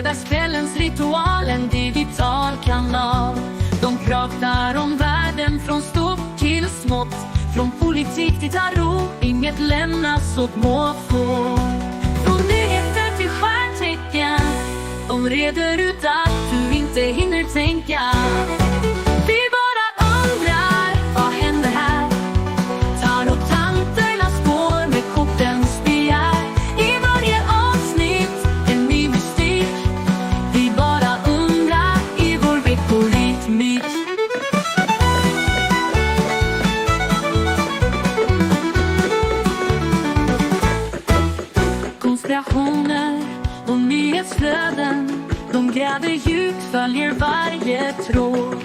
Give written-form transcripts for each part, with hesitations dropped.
Fredagskvällens ritual, en digital kanal. De pratar om världen från stort till smått, från politik till tarot, inget lämnas åt måfå. Från nyheter till stjärntecken, de reder ut att du inte hinner tänka. Vi bara undrar, vad händer här? Tarottanterna spår med kortens begär. I varje avsnitt en ny mystik. Vi bara undrar i vår veckorytmik. Konspirationer och nyhetsflöden, de gräver djupt, följer varje tråd.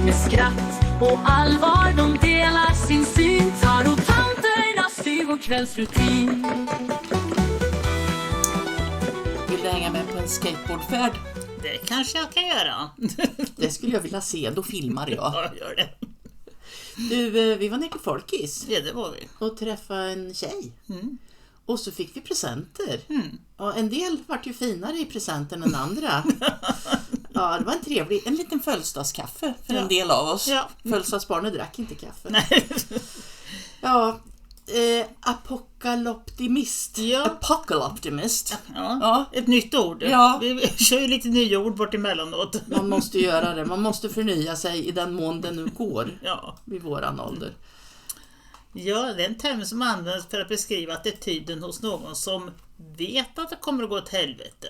Med skratt och allvar de delar sin syn. Tarottanterna styr vår kvällsrutin. Vill du hänga med på en skateboardfärd? Det kanske jag kan göra. Det skulle jag vilja se, då filmar jag. Ja, gör det. Du, vi var nere på Folkis. Ja, det var vi. Och träffade en tjej. Mm. Och så fick vi presenter. Mm. Och en del vart ju finare i presenten än andra. Ja, det var en liten födelsedagskaffe för en del av oss. Ja. Födelsedagsbarnet drack inte kaffe. Nej. Ja, apokaloptimist. Ja. Apokaloptimist. Ja, ett nytt ord. Ja. Vi kör ju lite nya ord bort emellanåt. Man måste göra det. Man måste förnya sig i den mån det nu går. Ja. Vid våran ålder. Ja, det är en term som används för att beskriva attityden hos någon som vet att det kommer att gå åt helvete.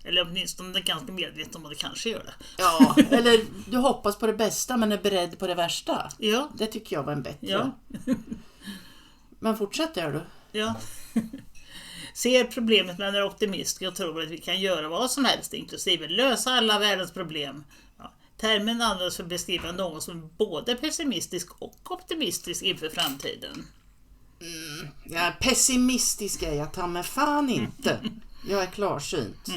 Eller åtminstone är ganska medveten om att det kanske gör det. Ja, eller du hoppas på det bästa men är beredd på det värsta. Ja. Det tycker jag var en bättre. Ja. Men fortsätter du? Ja. Ser problemet med en optimist och tror att vi kan göra vad som helst, inklusive lösa alla världens problem. Ja. Termen används för att beskriva någon som är både pessimistisk och optimistisk inför framtiden. Ja, pessimistisk är jag, ta mig fan inte. Jag är klarsynt.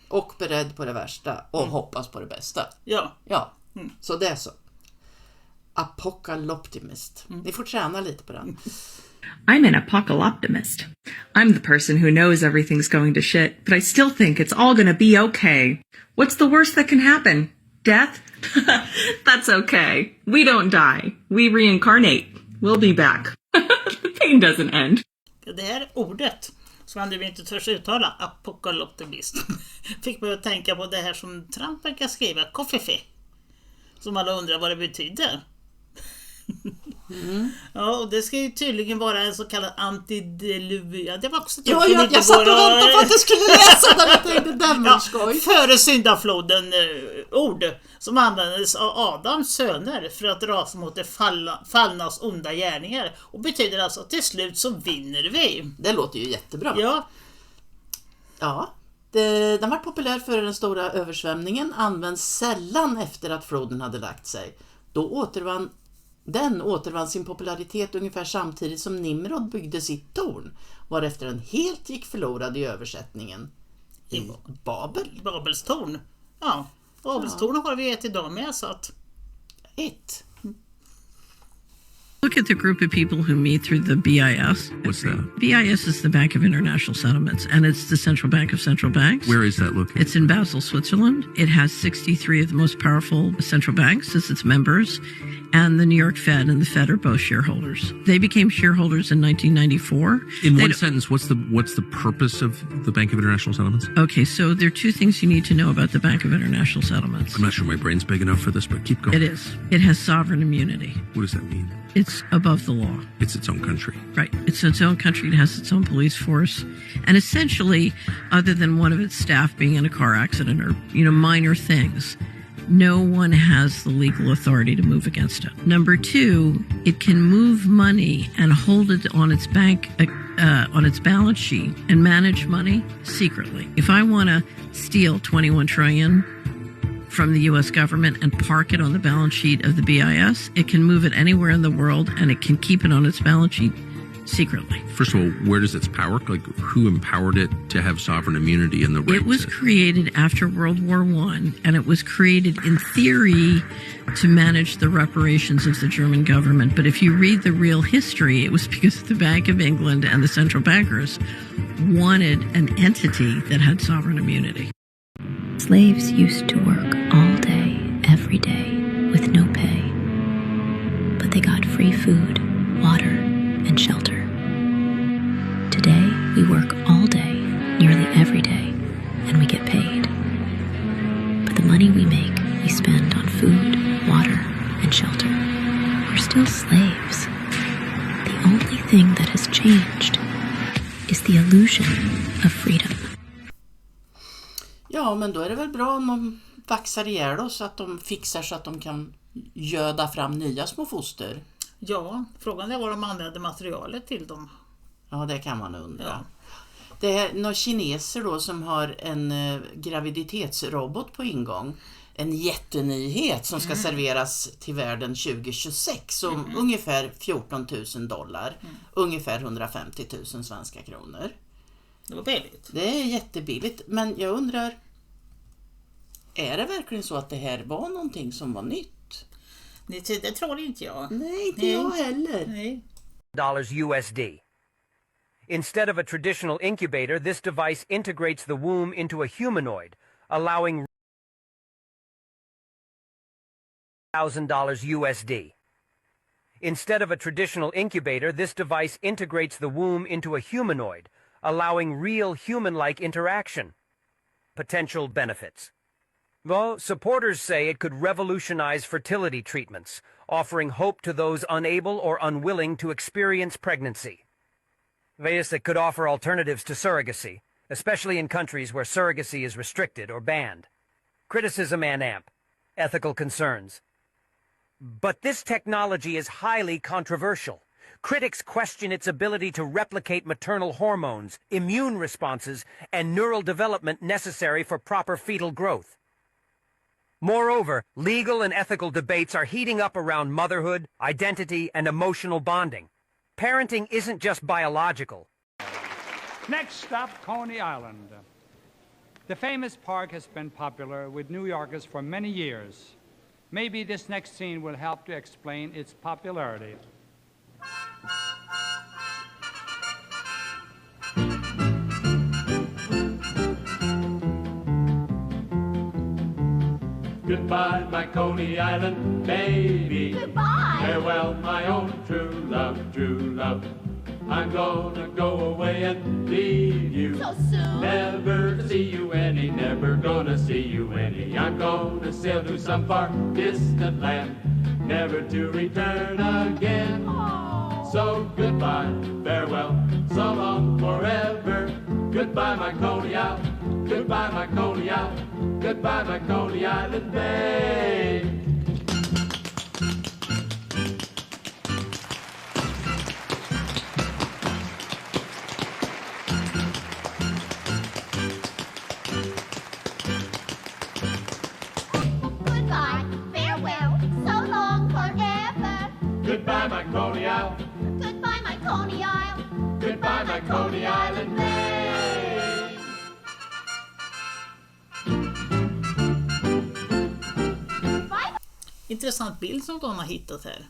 Och beredd på det värsta. Och hoppas på det bästa. Ja. Ja, så det är så. Apokaloptimist. Ni får träna lite på den. I'm an apocalyptimist. I'm the person who knows everything's going to shit, but I still think it's all gonna be okay. What's the worst that can happen? Death? That's okay. We don't die. We reincarnate. We'll be back. The pain doesn't end. Det här ordet som man nu inte törs uttala, apokaloptimist, fick mig att tänka på det här som Trump brukar skriva, koffefe. Som alla undrar vad det betyder. Ja, och det ska ju tydligen vara en så kallad antidiluvia. Det var också Ja, jag satt och väntade på att du skulle läsa den. Jag tänkte, den var skoj. Före syndafloden ord som användes av Adams söner för att rasa mot det fallnas onda gärningar. Och betyder alltså att till slut så vinner vi. Det låter ju jättebra. Ja. Ja. Den var populär före den stora översvämningen. Används sällan efter att floden hade lagt sig. Då återvann sin popularitet ungefär samtidigt som Nimrod byggde sitt torn, varefter den helt gick förlorad i översättningen i Babel. Babels torn. Ja, Babels torn har vi ett idag med, så att... Look at the group of people who meet through the BIS. What's that? BIS is the Bank of International Settlements, and it's the central bank of central banks. Where is that located? It's in Basel, Switzerland. It has 63 of the most powerful central banks as its members, and the New York Fed and the Fed are both shareholders. They became shareholders in 1994. In one sentence, what's the purpose of the Bank of International Settlements? Okay, so there are two things you need to know about the Bank of International Settlements. I'm not sure my brain's big enough for this, but keep going. It is. It has sovereign immunity. What does that mean? It's above the law. It's its own country. Right. It's its own country. It has its own police force. And essentially, other than one of its staff being in a car accident or, minor things, no one has the legal authority to move against it. Number two, it can move money and hold it on its on its balance sheet and manage money secretly. If I want to steal $21 trillion from the U.S. government and park it on the balance sheet of the BIS, it can move it anywhere in the world and it can keep it on its balance sheet secretly. First of all, where does its power, who empowered it to have sovereign immunity in the right? It was created after World War I, and it was created in theory to manage the reparations of the German government. But if you read the real history, it was because the Bank of England and the central bankers wanted an entity that had sovereign immunity. Slaves used to work all day, every day, with no pay. But they got free food, water, and shelter. Today, we work all day, nearly every day, and we get paid. But the money we make, we spend on food, water, and shelter. We're still slaves. The only thing that has changed is the illusion of freedom. Ja, men då är det väl bra om de vaxar ihjäl oss så att de fixar så att de kan göda fram nya små foster. Ja, frågan är vad de använder materialet till dem. Ja, det kan man undra. Ja. Det är några kineser då som har en graviditetsrobot på ingång. En jättenyhet som ska serveras till världen 2026 om ungefär $14,000. Ungefär 150 000 svenska kronor. Det var billigt. Det är jättebilligt, men jag undrar, är det verkligen så att det här var någonting som var nytt? Det tror inte jag. Nej, inte jag heller. Nej. USD. Instead of a traditional incubator, this device integrates the womb into a humanoid, allowing $1,000 USD. Instead of a traditional incubator, this device integrates the womb into a humanoid, allowing real human-like interaction. Potential benefits. Well, supporters say it could revolutionize fertility treatments, offering hope to those unable or unwilling to experience pregnancy. It could offer alternatives to surrogacy, especially in countries where surrogacy is restricted or banned. Criticism and ethical concerns. But this technology is highly controversial. Critics question its ability to replicate maternal hormones, immune responses, and neural development necessary for proper fetal growth. Moreover, legal and ethical debates are heating up around motherhood, identity, and emotional bonding. Parenting isn't just biological. Next stop, Coney Island. The famous park has been popular with New Yorkers for many years. Maybe this next scene will help to explain its popularity. Goodbye, my Coney Island baby. Goodbye. Farewell, my own true love, true love. I'm gonna go away and leave you. So soon. Never to see you any, never gonna see you any. I'm gonna sail to some far distant land, never to return again. Aww. So goodbye, farewell, so long forever. Goodbye, my Coney Island. Goodbye, my Coney Island. Goodbye, my Coney Island babe. Goodbye, farewell, so long forever. Goodbye, my Coney Island. Goodbye, my Coney Island. Goodbye, my Coney Island babe. Intressant bild som de har hittat här.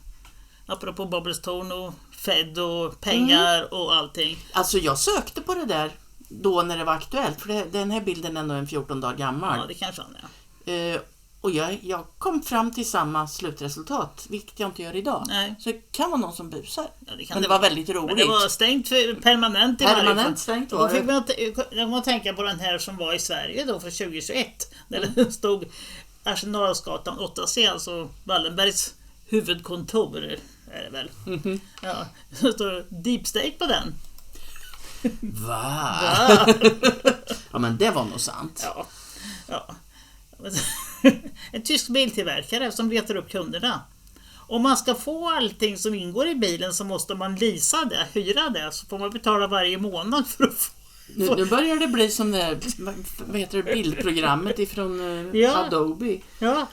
Apropå Bobblestone och Fed och pengar och allting. Alltså jag sökte på det där då när det var aktuellt, för den här bilden är ändå en 14 dagar gammal. Ja, det kanske han är. Och jag kom fram till samma slutresultat, vilket jag inte gör idag. Nej. Så det kan vara någon som busar. Ja, det kan men det det var väldigt roligt. Men det var stängt permanent i varje fall. Permanent stängt var det. Jag kommer att tänka på den här som var i Sverige då för 2021. Där det stod Arsenalsgatan 8C, alltså Wallenbergs huvudkontor är det väl. Ja, så står Deep State på den. Va? Ja, men det var nog sant. Ja. En tysk biltillverkare som letar upp kunderna. Om man ska få allting som ingår i bilen så måste man leasa det, hyra det, så får man betala varje månad för att få. Nu börjar det bli som det, vad heter det, bildprogrammet ifrån Adobe. Ja.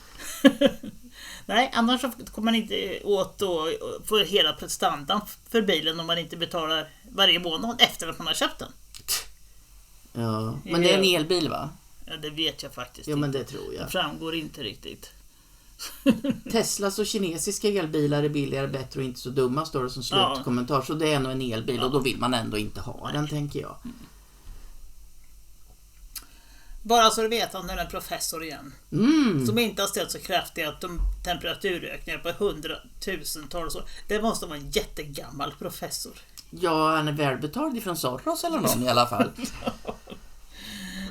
Nej, annars så kommer man inte åt då för hela prestandan för bilen om man inte betalar varje månad efter att man har köpt den. Ja, men det är en elbil, va? Ja, det vet jag faktiskt. Jo, men det tror jag. Det framgår inte riktigt. Teslas och kinesiska elbilar är billigare, bättre och inte så dumma, står det som slutkommentar. Så det är nog en elbil och då vill man ändå inte ha den, tänker jag. Bara så du vet, han är en professor igen. Som inte har ställt så kraftigt att de temperaturökningar på 100,000-tals år. Det måste vara en jättegammal professor. Ja, han är välbetald ifrån Soros eller någon i alla fall.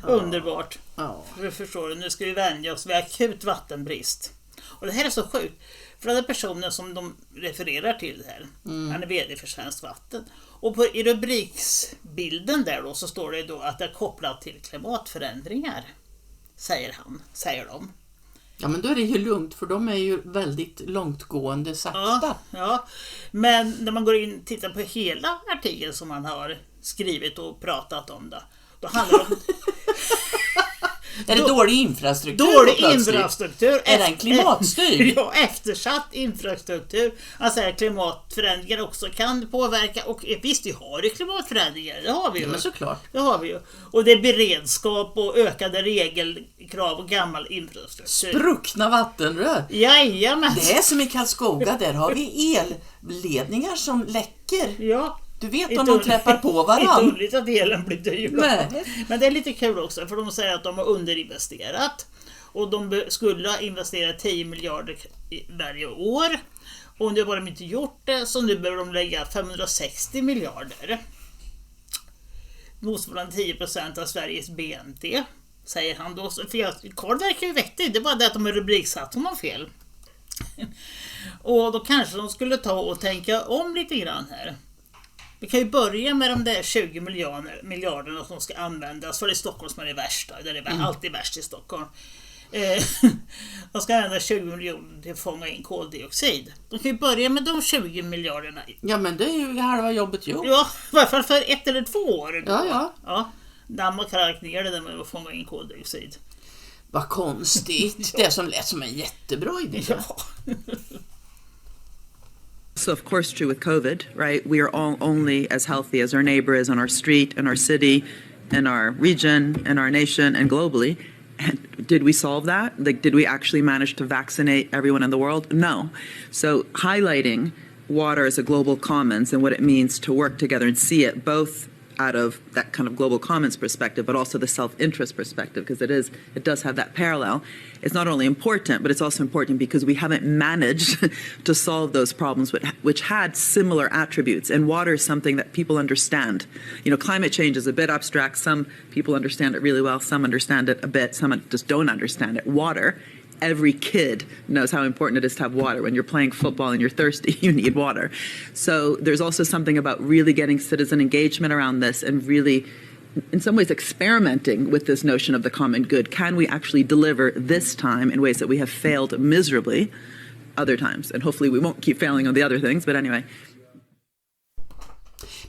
Underbart. Ja. Du förstår, nu ska vi vänja oss vid akut vattenbrist. Och det här är så sjukt. För den personen som de refererar till här, han är vd för Svenskt Vatten. Och i rubriksbilden där då så står det då att det är kopplat till klimatförändringar. Säger de. Ja, men då är det ju lugnt, för de är ju väldigt långtgående sakta. Ja, men när man går in och tittar på hela artikeln som man har skrivit och pratat om då handlar det om... Är det dålig infrastruktur? Dålig infrastruktur. Är den klimatstyrd? Ja, eftersatt infrastruktur. Alltså klimatförändringar också kan påverka. Och visst, vi har ju klimatförändringar. Det har vi ju. Ja, men såklart. Det har vi ju. Och det är beredskap och ökade regelkrav och gammal infrastruktur. Spruckna vattenrör. Jajamän. Det är som i Karlskoga. Där har vi elledningar som läcker. Ja. Du vet om de träffar på varann. Inte underligt att elen blir dyr. Nej. Men det är lite kul också, för de säger att de har underinvesterat. Och de skulle investera 10 miljarder varje år. Och nu har de inte gjort det, så nu behöver de lägga 560 miljarder. Motsvarande 10% av Sveriges BNP, säger han då. För Carl verkar ju vettig, det är bara det att de har rubriksatt honom fel. Och då kanske de skulle ta och tänka om lite grann här. Vi kan ju börja med de där 20 miljarderna som ska användas, för det är Stockholm som är det värsta. Det är alltid värst i Stockholm. De ska använda 20 miljoner till att fånga in koldioxid. De kan ju börja med de 20 miljarderna. Ja, men det är ju halva jobbet gjort. Ja, i varje fall för 1 eller 2 år. Ja. Danmark har lagt ner det där med att fånga in koldioxid. Vad konstigt. Det som lät som en jättebra idé. Ja. So of course true with COVID, right? We are all only as healthy as our neighbor is on our street, in our city, in our region, in our nation, and globally. And did we solve that? Like, did we actually manage to vaccinate everyone in the world? No. So highlighting water as a global commons and what it means to work together and see it both out of that kind of global commons perspective, but also the self-interest perspective, because it does have that parallel. It's not only important, but it's also important because we haven't managed to solve those problems which had similar attributes. And water is something that people understand. You know, climate change is a bit abstract. Some people understand it really well. Some understand it a bit. Some just don't understand it. Water, every kid knows how important it is to have water. When you're playing football and you're thirsty, you need water. So there's also something about really getting citizen engagement around this and really, in some ways, experimenting with this notion of the common good. Can we actually deliver this time in ways that we have failed miserably other times? And hopefully we won't keep failing on the other things, but anyway.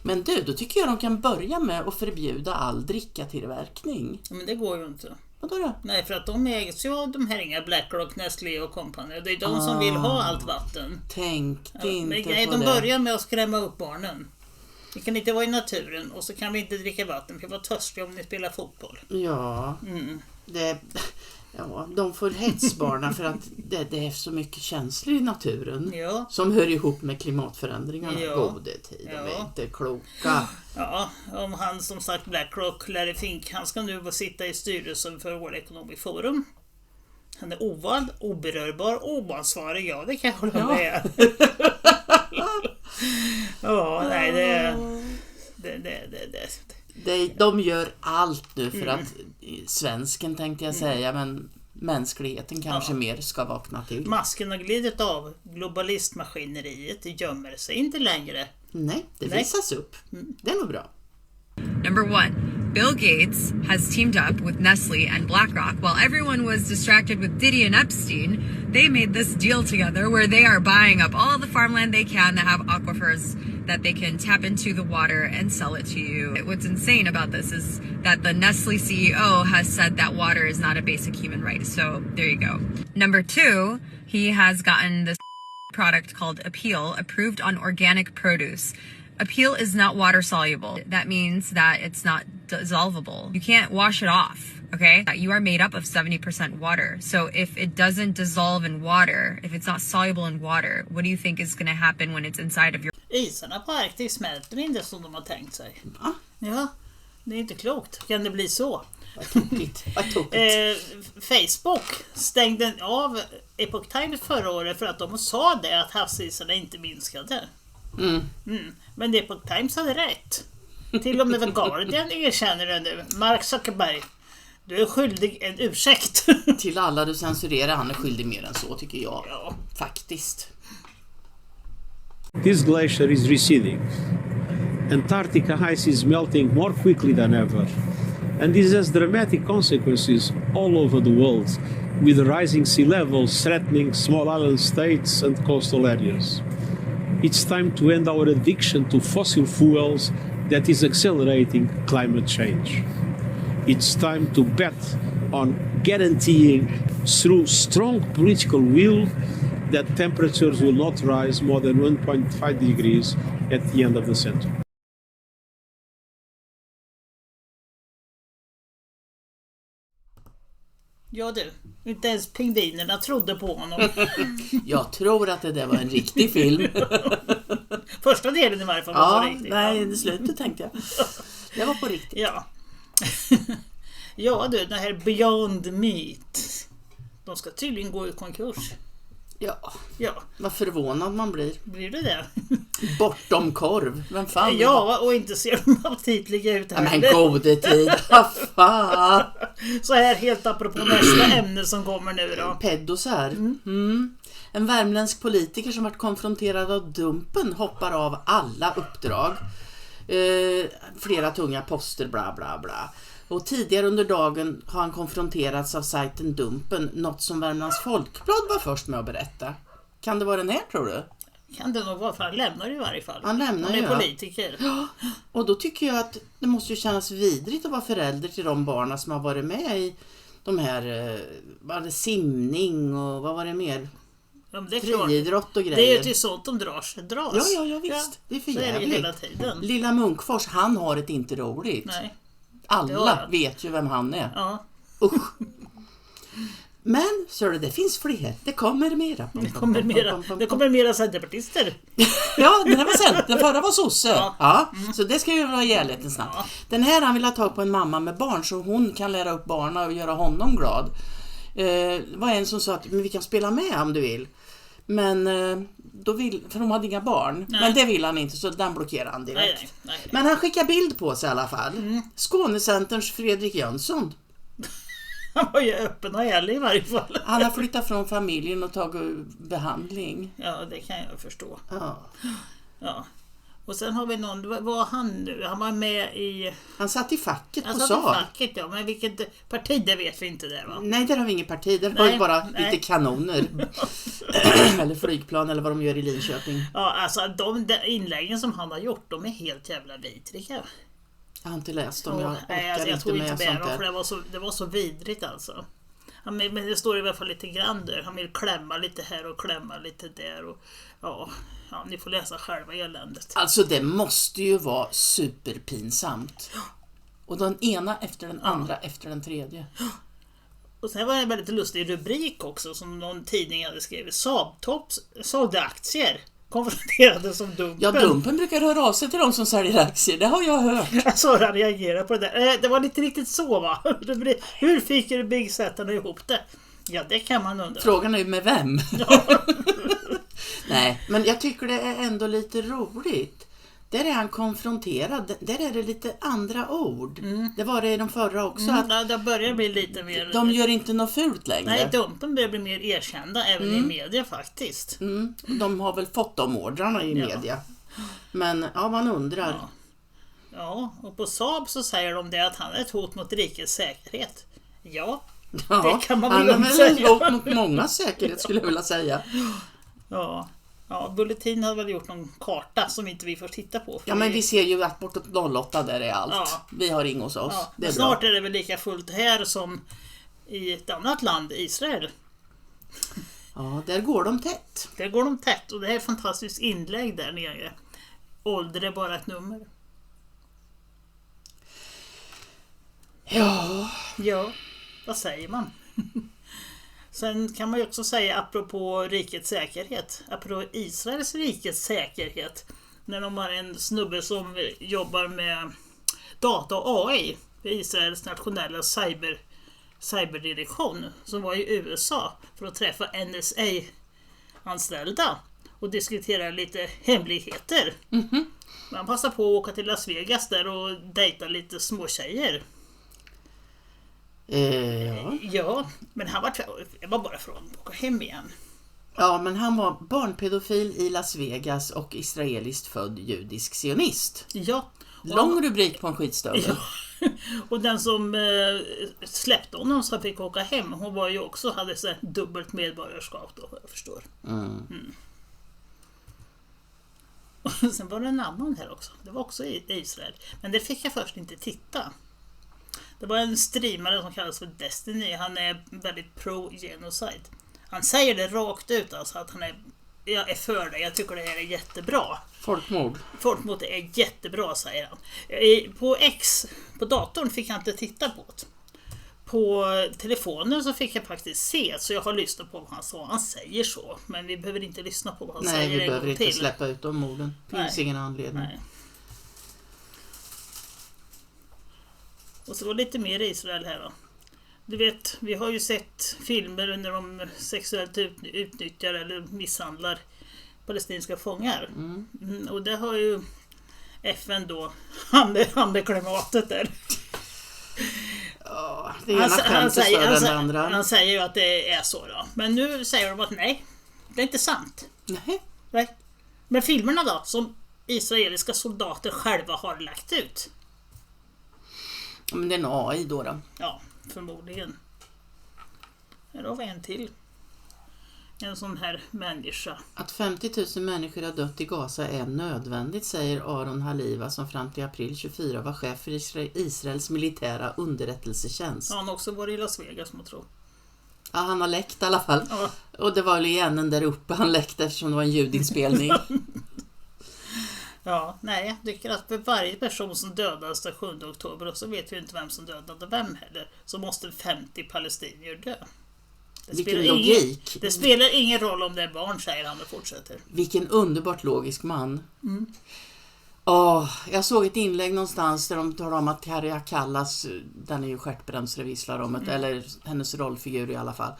Men då tycker jag de kan börja med att förbjuda all drickatillverkning. Men det går ju inte. Vadå då? Nej, för att de ägs ju av de här inga BlackRock, Nestlé och company. Det är de som vill ha allt vatten. Tänkte inte men, på de det. börjar med att skrämma upp barnen. Vi kan inte vara i naturen och så kan vi inte dricka vatten. Vi kan vara törstiga om ni spelar fotboll. Ja, de får hetsbarna för att det är så mycket känslor i naturen som hör ihop med klimatförändringarna. Gode tid, de är inte kloka. Ja, om han som sagt BlackRock, Larry Fink, han ska nu sitta i styrelsen för World Economic Forum. Han är ovald, oberörbar, oansvarig, det kan jag hålla med. De gör allt nu för att svensken tänkte jag säga, men mänskligheten kanske mer ska vakna till. Masken har glidit av. Globalistmaskineriet gömmer sig inte längre. Nej, det visas upp. Det är nog bra. Number 1, Bill Gates has teamed up with Nestle and BlackRock. While everyone was distracted with Diddy and Epstein, they made this deal together where they are buying up all the farmland they can that have aquifers that they can tap into the water and sell it to you. What's insane about this is that the Nestle CEO has said that water is not a basic human right. So there you go. Number 2, he has gotten this product called Appeal approved on organic produce. Appeal is not water soluble. That means that it's not dissolvable. You can't wash it off, okay? You are made up of 70% water. So if it doesn't dissolve in water, if it's not soluble in water, what do you think is going to happen when it's inside of your... Isarna på Arktis smälter inte som de har tänkt sig. Va? Ja, det är inte klokt. Kan det bli så? Vad tokigt. Facebook stängde av Epoch Times förra året för att de sa det att havsisarna inte minskade. Men Epoch Times hade rätt. Till och med The Guardian erkänner det nu. Mark Zuckerberg, du är skyldig en ursäkt. Till alla du censurerar, han är skyldig mer än så tycker jag. Ja. Faktiskt. This glacier is receding. Antarctica ice is melting more quickly than ever. And this has dramatic consequences all over the world, with rising sea levels threatening small island states and coastal areas. It's time to end our addiction to fossil fuels that is accelerating climate change. It's time to bet on guaranteeing through strong political will that temperatures will not rise more than 1.5 degrees at the end of the century. Ja du, inte ens pingvinerna trodde på honom. Jag tror att det där var en riktig film. Första delen i varje fall var på riktigt. Nej, det slutet tänkte jag. Det var på riktigt. Ja. Ja du, det här Beyond Meat. De ska tydligen gå i konkurs. Ja, vad förvånad man blir. Blir du det? Bortom korv, vem fan? Ja, och inte ser de aptitliga ut här. Men gode tid, fan. Så här helt apropå nästa ämne som kommer nu då. Pedosar. En värmländsk politiker som varit konfronterad av Dumpen hoppar av alla uppdrag. Flera tunga poster, bla bla bla. Och tidigare under dagen har han konfronterats av sajten Dumpen, något som Värmlands Folkblad var först med att berätta. Kan det vara den här, tror du? Kan det nog vara, för han lämnar i varje fall. Han lämnar ju. Han är politiker. Ja, och då tycker jag att det måste ju kännas vidrigt att vara förälder till de barnen som har varit med i de här, var det simning och vad var det mer? Ja, det är friidrott och grejer. Det är ju till sånt de dras. Ja, visst. Ja, det är för så jävligt. är det hela tiden. Lilla Munkfors, han har ett inte roligt. Nej. Alla vet ju vem han är. Ja. Usch. Men så det finns fler. Det kommer mera. Det kommer mera centerpartister. Ja, den här var den förra var sosse. Ja. Så det ska ju vara jävligt snabbt. Ja. Den här han vill ha tag på en mamma med barn så hon kan lära upp barnen och göra honom glad. Det var en som sa att men vi kan spela med om du vill. Men för de hade inga barn. Nej. Men det vill han inte så den blockerar han direkt. Nej. Men han skickar bild på sig i alla fall. Skånecenterns Fredrik Jönsson. Han var ju öppen och ärlig i varje fall. Han har flyttat från familjen och tagit behandling. Ja, det kan jag förstå. Ja. Och sen har vi någon, vad var han nu? Han var med i... Han satt i facket på Saab. Han satt i facket, ja. Men vilket parti, det vet vi inte det, va? Nej, där har vi inget parti. Där har vi bara lite kanoner. Eller flygplan, eller vad de gör i Linköping. Ja, alltså de inläggen som han har gjort, de är helt jävla vidriga. Jag har inte läst dem, jag orkar jag tror inte med dem, för det var så vidrigt alltså. Men det står i alla fall lite grann där. Han vill klämma lite här och klämma lite där. Och, ja, ni får läsa själva eländet. Alltså det måste ju vara superpinsamt. Och den ena efter den andra efter den tredje. Och sen var det en väldigt lustig rubrik också som någon tidning hade skrivit. Saab-Tops sålde aktier. Konfronterade som Dumpen. Ja, Dumpen brukar höra av sig till de som säljer aktier. Det har jag hört. Så han reagerar på det där. Det var inte riktigt så, va? Hur fick du byggsättarna ihop det? Ja, det kan man undra. Frågan är ju med vem? Ja. Nej, men jag tycker det är ändå lite roligt. Där är han konfronterad. Där är det lite andra ord. Det var det i de förra också. Att det börjar bli lite mer... De gör inte något fult längre. Nej, Dumpen börjar bli mer erkända även i media faktiskt. De har väl fått de ordrarna i media. Men ja, man undrar. Ja, och på Saab så säger de det att han är ett hot mot rikets säkerhet. Ja, det kan man väl väl säga. Han är ett hot mot många säkerhet skulle jag vilja säga. Ja, Bulletin har väl gjort någon karta som inte vi får titta på. Ja, men vi ser ju att bortåt 08 där är allt. Ja. Vi har ing hos oss. Ja, det är snart bra. Är det väl lika fullt här som i ett annat land, Israel. Ja, där går de tätt. Där går de tätt och det är ett fantastiskt inlägg där nere. Ålder är bara ett nummer. Ja, vad säger man? Sen kan man ju också säga apropå rikets säkerhet, apropå Israels rikets säkerhet, när de har en snubbe som jobbar med data och AI Israels nationella cyberdirektion som var i USA för att träffa NSA-anställda och diskutera lite hemligheter. Man passar på att åka till Las Vegas där och dejta lite småtjejer. Ja, men han var bara från att åka hem igen. Ja, men han var barnpedofil i Las Vegas och israeliskt född judisk sionist. Ja. Lång rubrik på en skitstövel. Ja. Och den som släppte honom som fick åka hem, hon var ju också, hade så dubbelt medborgarskap då, jag förstår. Och sen var det en annan här också. Det var också i Israel. Men det fick jag först inte titta. Det var en streamare som kallas för Destiny. Han är väldigt pro-genocide. Han säger det rakt ut alltså, att jag är för det. Jag tycker det här är jättebra. Folkmord är jättebra, säger han. På datorn fick jag inte titta på det. På telefonen så fick jag faktiskt se, så jag har lyssnat på vad han sa. Han säger så, men vi behöver inte lyssna på vad han säger. Nej, vi behöver inte släppa ut de orden. Det finns ingen anledning. Nej. Och så var det lite mer Israel här då. Du vet, vi har ju sett filmer när de sexuellt utnyttjar eller misshandlar palestinska fångar. Och det har ju FN då handeklimatet där. Ja, det ena skämtet större än det andra. Han säger ju att det är så då. Men nu säger de att nej, det är inte sant. Nej. Men filmerna då, som israeliska soldater själva har lagt ut. Men det är en AI då. Ja, förmodligen. Här har vi en till. En sån här människa. Att 50 000 människor har dött i Gaza är nödvändigt, säger Aron Haliva som fram till april 24 var chef för Israels militära underrättelsetjänst. Han har också varit i Las Vegas, som jag tror. Ja, han har läckt i alla fall. Ja. Och det var väl igen där uppe han läckte eftersom det var en ljudinspelning. Ja, nej, jag tycker att för varje person som dödades den 7 oktober, och så vet vi inte vem som dödade vem heller, så måste 50 palestinier dö. Det spelar ingen roll om det är barn, säger han och fortsätter. Vilken underbart logisk man. Jag såg ett inlägg någonstans där de talar om att Karia Kallas, den är ju stjärtbrännsrevisslar om det, eller hennes rollfigur i alla fall.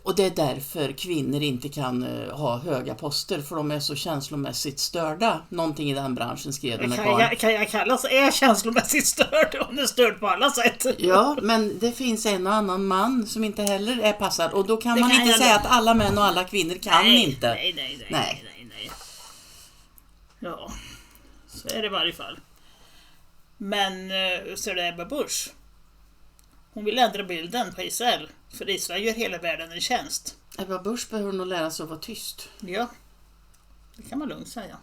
Och det är därför kvinnor inte kan ha höga poster, för de är så känslomässigt störda. Någonting i den branschen skrev den här. Kan jag kallas är känslomässigt störd? Hon är störd på alla sätt. Ja, men det finns en och annan man som inte heller är passad. Och då kan man inte säga att alla män och alla kvinnor kan inte. Nej. Ja, så är det i varje fall. Men så är det Ebba Busch. Hon vill ändra bilden på Israel. För Israel gör hela världen en tjänst. Ebba Busch behöver nog lära sig att vara tyst. Ja, det kan man lugnt säga.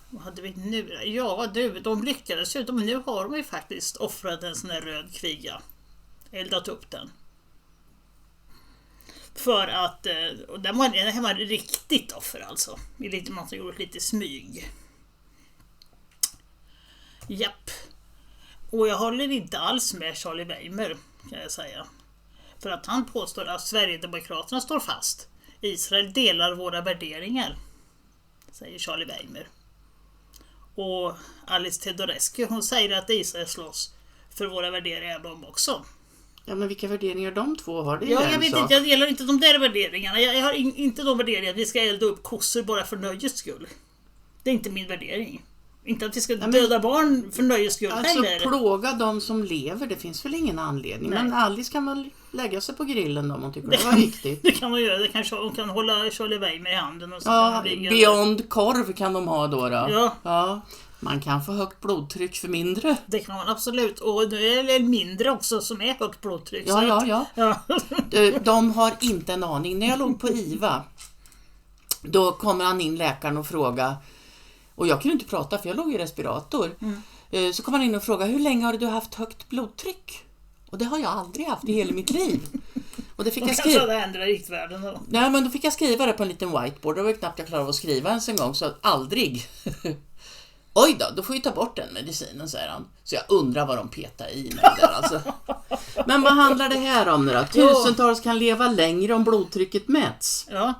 Vad hade vi nu? Ja, de lyckades ju. Nu har de ju faktiskt offrat en sån här röd kviga. Eldat upp den. För att det var riktigt offer alltså. Man har gjort lite smyg. Japp. Och jag håller inte alls med Charlie Weimer, kan jag säga. För att han påstår att Sverigedemokraterna står fast. Israel delar våra värderingar, säger Charlie Weimer. Och Alice Teodorescu, hon säger att Israel slåss för våra värderingar de också. Ja, men vilka värderingar de två har det? Jag vet inte, jag delar inte de där värderingarna. Jag har inte de värderingarna att vi ska elda upp kossor bara för nöjes skull. Det är inte min värdering. Inte att vi ska döda barn för nöjes skull heller. Alltså plåga de som lever, det finns väl ingen anledning. Nej. Men Alice kan väl lägga sig på grillen om hon tycker det var viktigt. Det kan man göra, hon kan hålla Charlie Weimer i handen. Och så beyond korv kan de ha då. Ja. Man kan få högt blodtryck för mindre. Det kan man absolut. Och det är mindre också som är högt blodtryck. Ja. De har inte en aning. När jag låg på IVA, då kommer han in, läkaren, och frågar. Och jag kunde inte prata för jag låg i respirator. Så kom han in och frågade: hur länge har du haft högt blodtryck? Och det har jag aldrig haft i hela mitt liv. Och det fick jag skriva. Nej, men då fick jag skriva det på en liten whiteboard. Det var ju knappt jag klarade av att skriva ens en gång, så aldrig. Oj då får vi ta bort den medicinen, säger han. Så jag undrar vad de petar i mig där alltså. Men vad handlar det här om nu då? Tusentals kan leva längre om blodtrycket mäts. Ja,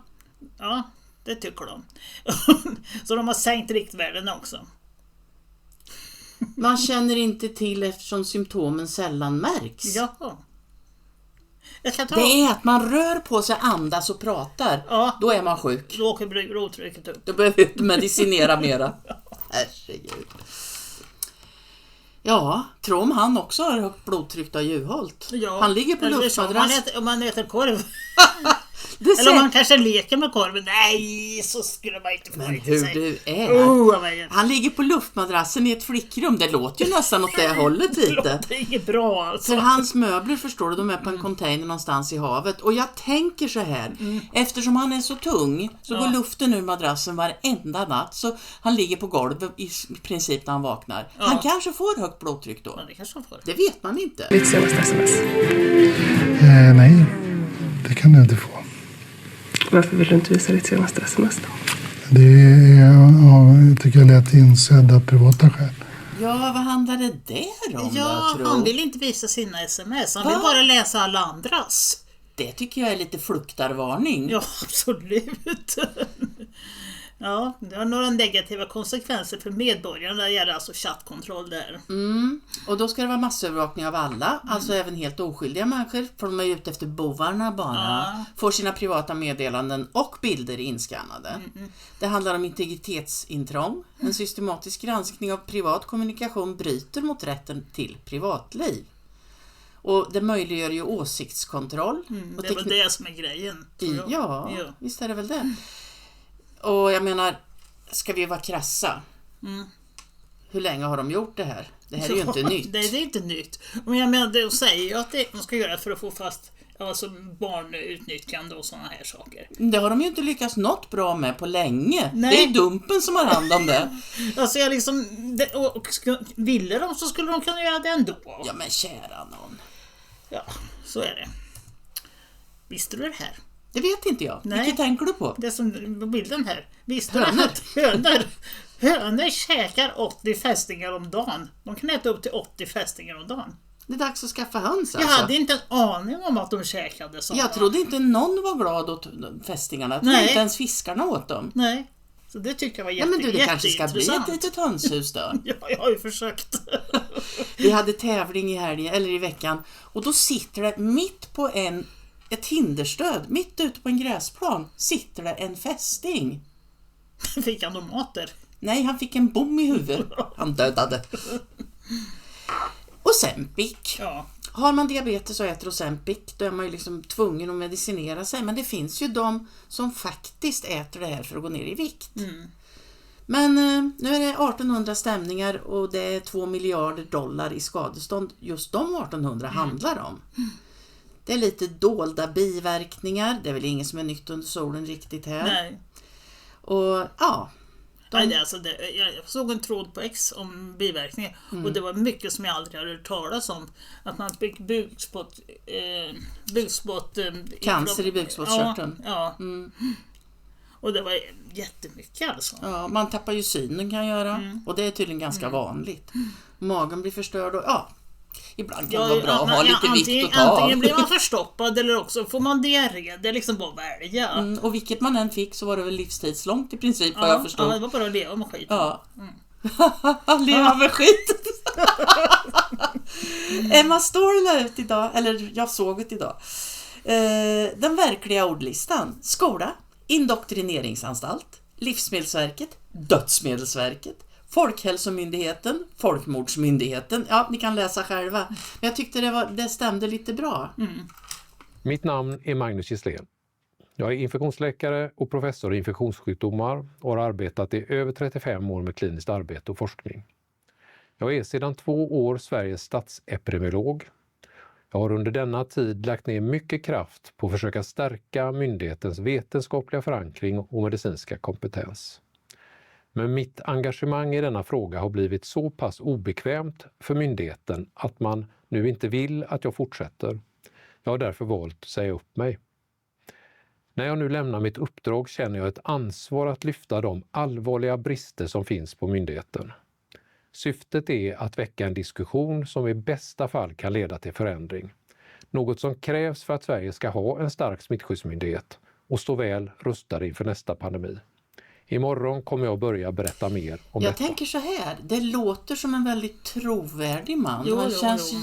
det tycker de. Så de har sänkt riktvärden också. Man känner inte till eftersom symptomen sällan märks. Ja. Jag kan ta... Det är att man rör på sig, andas och pratar. Ja. Då är man sjuk. Då åker blodtrycket upp. Då behöver vi inte medicinera mera. Herregud. Ja, tror om han också har högt blodtryck av Juholt. Ja. Han ligger på luftmadrass. Om man äter korv. Det Eller om man kanske leker med korven. Nej, så skulle man inte få. Men hur du är. Oh, han ligger på luftmadrassen i ett flickrum. Det låter ju nästan åt det hållet lite. Det låter inget bra alltså. För hans möbler, förstår du, de är på en container någonstans i havet. Och jag tänker så här. Eftersom han är så tung så går luften ur madrassen varenda natt. Så han ligger på golvet i princip när han vaknar. Han kanske får högt blodtryck då. Ja, det kanske han får. Det vet man inte. Ditt senaste sms? Nej, det kan du inte få. Varför vill du inte visa ditt senaste sms då? Det är jag tycker jag lätt insedda privata skäl. Ja, vad handlade det om? Ja, han vill inte visa sina sms. Han vill bara läsa alla andras. Det tycker jag är lite fluktarvarning. Ja, absolut. Ja, det har några negativa konsekvenser för medborgarna. Det gäller alltså chattkontroll där. Och då ska det vara massövervakning av alla. Alltså även helt oskyldiga människor. För de är ute efter bovarna bara. Får sina privata meddelanden och bilder inskannade. Det handlar om integritetsintrång. En systematisk granskning av privat kommunikation bryter mot rätten till privatliv. Och det möjliggör ju åsiktskontroll. Det är väl det som är grejen. Ja, visst är det väl det. Och jag menar, ska vi vara krassa? Hur länge har de gjort det här? Det här är ju inte nytt. Det är inte nytt. Men jag menar, de säger ju att de ska göra för att få fast alltså barnutnyttjande och sådana här saker. Det har de ju inte lyckats något bra med på länge. Nej. Det är Dumpen som har hand om det. Alltså jag liksom, ville de så skulle de kunna göra det ändå. Ja men kära någon. Ja, så är det. Visste du det här? Det vet inte jag. Nej. Vilket tänker du på? Det som på bilden här. Visste du att hönor käkar 80 fästingar om dagen? De kan äta upp till 80 fästingar om dagen. Det är dags att skaffa höns alltså. Jag hade inte en aning om att de käkade sådana. Jag trodde inte någon var glad åt fästingarna. Jag trodde inte ens fiskarna åt dem. Nej. Så det tycker jag var men du, det kanske ska bli ett litet hönshus då. Ja, jag har ju försökt. Vi hade tävling i helgen, eller i veckan. Och då sitter det mitt på ett hinderstöd, mitt ute på en gräsplan, sitter det en fästing. Fick han tomater? Nej, han fick en bom i huvudet. Han dödade. Ozempic. Ja. Har man diabetes och äter Ozempic, då är man ju liksom tvungen att medicinera sig. Men det finns ju de som faktiskt äter det här för att gå ner i vikt. Men nu är det 1800 stämningar och det är $2 miljarder i skadestånd. Just de 1800 handlar om. Det är lite dolda biverkningar. Det är väl ingen som är nytt under solen riktigt här. Nej. Och ja. Nej, alltså jag såg en tråd på X om biverkningar och det var mycket som jag aldrig hade hört talas om. Att man fick bukspott cancer i bukspottkörteln. Ja. Och det var jättemycket alltså. Ja, man tappar ju synen kan göra. Och det är tydligen ganska vanligt. Magen blir förstörd och ibland kan det vara bra att ha lite vikt att ta av. Antingen blir man förstoppad eller också får man diarré. Det är liksom bara att välja. Och vilket man än fick så var det väl livstidslångt i princip vad jag förstod. Ja, det var bara att leva med skit. Ja. Leva med skit. Emma Stone la ut idag, eller jag såg det idag. Den verkliga ordlistan. Skola, indoktrineringsanstalt, Livsmedelsverket, Dödsmedelsverket, Folkhälsomyndigheten, Folkmordsmyndigheten. Ja, ni kan läsa själva. Men jag tyckte det stämde lite bra. Mitt namn är Magnus Gisslén. Jag är infektionsläkare och professor i infektionssjukdomar och har arbetat i över 35 år med kliniskt arbete och forskning. Jag är sedan 2 år Sveriges statsepidemiolog. Jag har under denna tid lagt ner mycket kraft på att försöka stärka myndighetens vetenskapliga förankring och medicinska kompetens. Men mitt engagemang i denna fråga har blivit så pass obekvämt för myndigheten att man nu inte vill att jag fortsätter. Jag har därför valt att säga upp mig. När jag nu lämnar mitt uppdrag känner jag ett ansvar att lyfta de allvarliga brister som finns på myndigheten. Syftet är att väcka en diskussion som i bästa fall kan leda till förändring. Något som krävs för att Sverige ska ha en stark smittskyddsmyndighet och stå väl rustad inför nästa pandemi. Imorgon kommer jag börja berätta mer om Jag detta. tänker så här, det låter som en väldigt trovärdig man. Han känns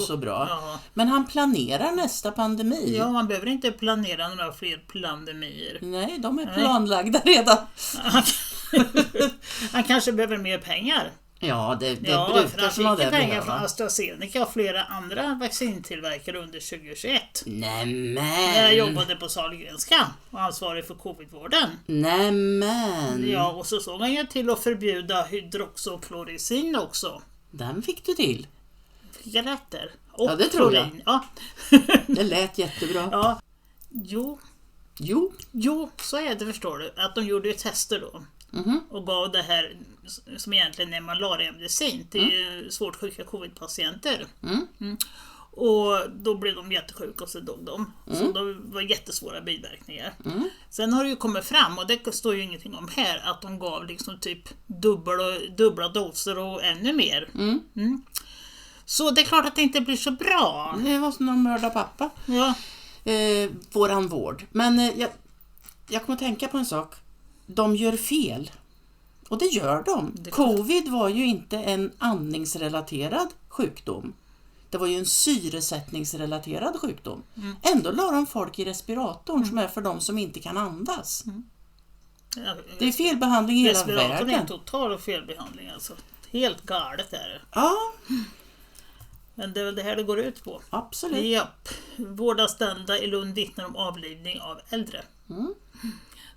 så bra. Ja. Men han planerar nästa pandemi. Ja, man behöver inte planera några fler pandemier. Nej, de är planlagda redan. Han kanske behöver mer pengar. Ja, det för brukar han sådana fick där pengar behöva. från AstraZeneca och flera andra vaccintillverkare under 2021. Nämen! När jag jobbade på Sahlgrenska och ansvarig för covidvården. Nämen! Ja, och så såg han ju till att förbjuda hydroxykloroquin också. Den fick du till. Fick jag rätt där? Och ja, det tror jag. Ja. Det lät jättebra. Ja. Jo, så är det, förstår du. Att de gjorde ju tester då. Och gav det här som egentligen är malariamedicin till svårt sjuka covid-patienter. Och då blev de jättesjuka och så dog de. Så det var jättesvåra biverkningar. Sen har det ju kommit fram, och det står ju ingenting om här, att de gav liksom typ dubbla doser och ännu mer. Så det är klart att det inte blir så bra. Det var som de mördade pappa. Ja. Våran vård. Men jag kommer att tänka på en sak. De gör fel. Och det gör de. Covid var ju inte en andningsrelaterad sjukdom. Det var ju en syresättningsrelaterad sjukdom. Ändå la de folk i respiratorn som är för de som inte kan andas. Det är felbehandling i hela världen. Respiratorn är en total felbehandling alltså. Helt galet är det. Ja. Men det är väl det här det går ut på. Absolut. Japp. Vårdanställda i Lund vittnar om avlivning av äldre.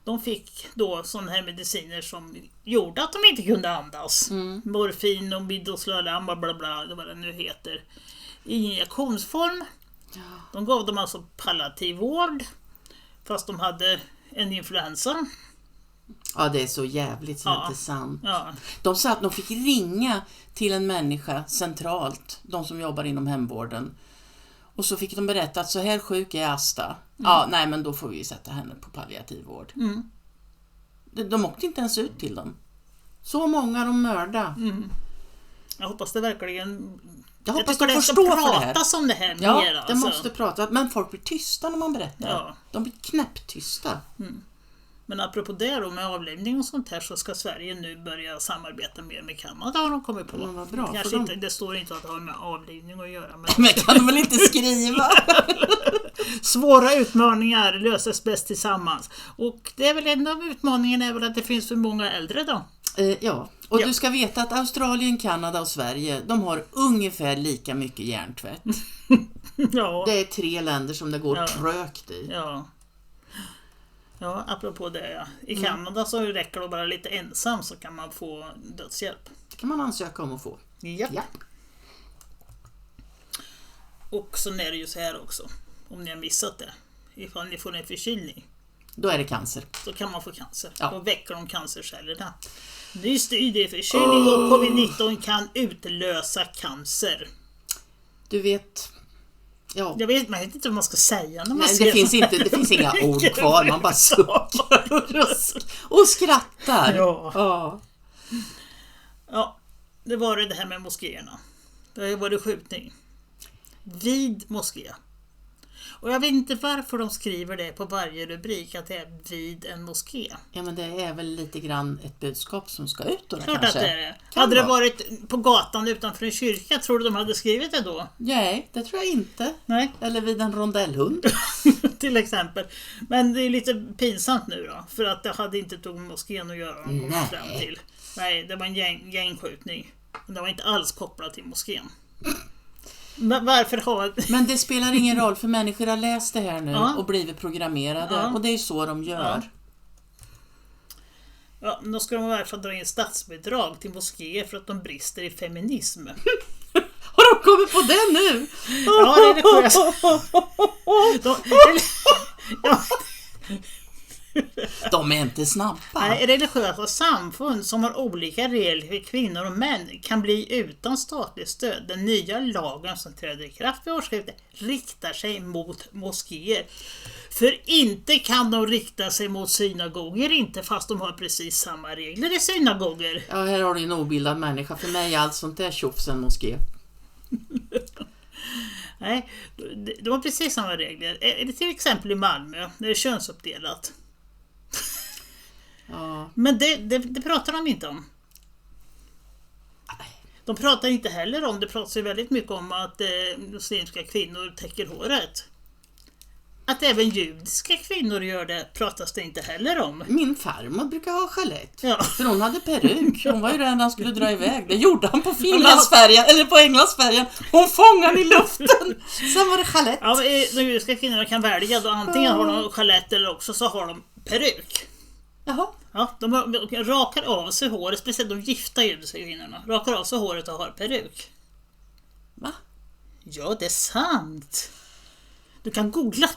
De fick då sådana här mediciner som gjorde att de inte kunde andas. Morfin och midoslaram och bla bla, vad det nu heter. I injektionsform. De gav dem alltså palliativ vård. Fast de hade en influensa. Ja, det är så jävligt så inte sant. Ja. De sa att de fick ringa till en människa centralt, de som jobbar inom hemvården. Och så fick de berätta att så här sjuk är Asta. Ja, nej, men då får vi sätta henne på palliativ vård. De åkte inte ens ut till dem. Så många de mörda. Jag hoppas det verkligen... Jag hoppas de förstår för det här. Pratas om det här mer. Ja, det alltså. måste prata. Men folk blir tysta när man berättar. Ja. De blir knäpptysta. Men apropå det då, med avlivning och sånt här, så ska Sverige nu börja samarbeta mer med Kanada, har de kommit på. Vad bra, kanske inte, det står inte att det har med avlivning att göra. Men kan de väl inte skriva? Svåra utmaningar löses bäst tillsammans. Och det är väl en av utmaningarna är väl att det finns för många äldre då. Ja, och du ska veta att Australien, Kanada och Sverige, de har ungefär lika mycket hjärntvätt. Ja. Det är 3 länder som det går trögt i. Ja, apropå det, ja. I Kanada så räcker det bara lite ensam så kan man få dödshjälp. Det kan man ansöka om att få. Ja. Och så är det ju så här också, om ni har missat det. Ifall ni får en förkylning, då är det cancer. Då kan man få cancer. Ja. Då väcker de cancercellerna. Ny studie, förkylning och covid-19 kan utlösa cancer. Du vet... Ja. Jag vet inte vad man ska säga när man Nej, ser det finns inga ord kvar. Man bara suckar och skrattar. Ja, det var det här med moskéerna. Det var det skjutning vid moské. Och jag vet inte varför de skriver det på varje rubrik, att det är vid en moské. Ja, men det är väl lite grann ett budskap som ska ut då. Klart kanske. Att det är det. Hade det varit på gatan utanför en kyrka, tror du de hade skrivit det då? Nej, det tror jag inte. Nej. Eller vid en rondellhund. Till exempel. Men det är lite pinsamt nu då, för att det hade inte tog med moskén att göra. Fram till. Nej, det var en gängskjutning. Det var inte alls kopplat till moskén. Varför har... Men det spelar ingen roll, för människor har läst det här nu och blivit programmerade. Och det är så de gör. Ja, då ska de i alla fall dra in statsbidrag till moskéer för att de brister i feminism. Har de kommit på det nu? Ja, det är de är inte snabba. Nej, religiösa samfund som har olika regler för kvinnor och män kan bli utan statligt stöd. Den nya lagen som träder i kraft vid årsskiftet riktar sig mot moskéer. För inte kan de rikta sig mot synagoger, inte fast de har precis samma regler i synagoger. Ja, här har du en obildad människa. För mig är allt sånt där tjofs en moské. Nej, de har precis samma regler. Till exempel i Malmö, där det är könsuppdelat. Ja. Men det pratar de inte om. De pratar inte heller om, det pratas ju väldigt mycket om att muslimska kvinnor täcker håret. Att även judiska kvinnor gör det pratas det inte heller om. Min farmor brukar ha chalett. Ja. För hon hade peruk. Hon var ju där när han skulle dra iväg. Det gjorde han på Finlandsfärjan, eller på Englandsfärjan. Hon fångade i luften. Sen var det chalett. Ja, de judiska kvinnorna kan välja då. Antingen har de chalett eller också så har de peruk. Jaha. Ja, de rakar av sig håret, speciellt de gifta judiska kvinnorna. Rakar av sig håret och har peruk. Va? Ja, det är sant. Du kan googla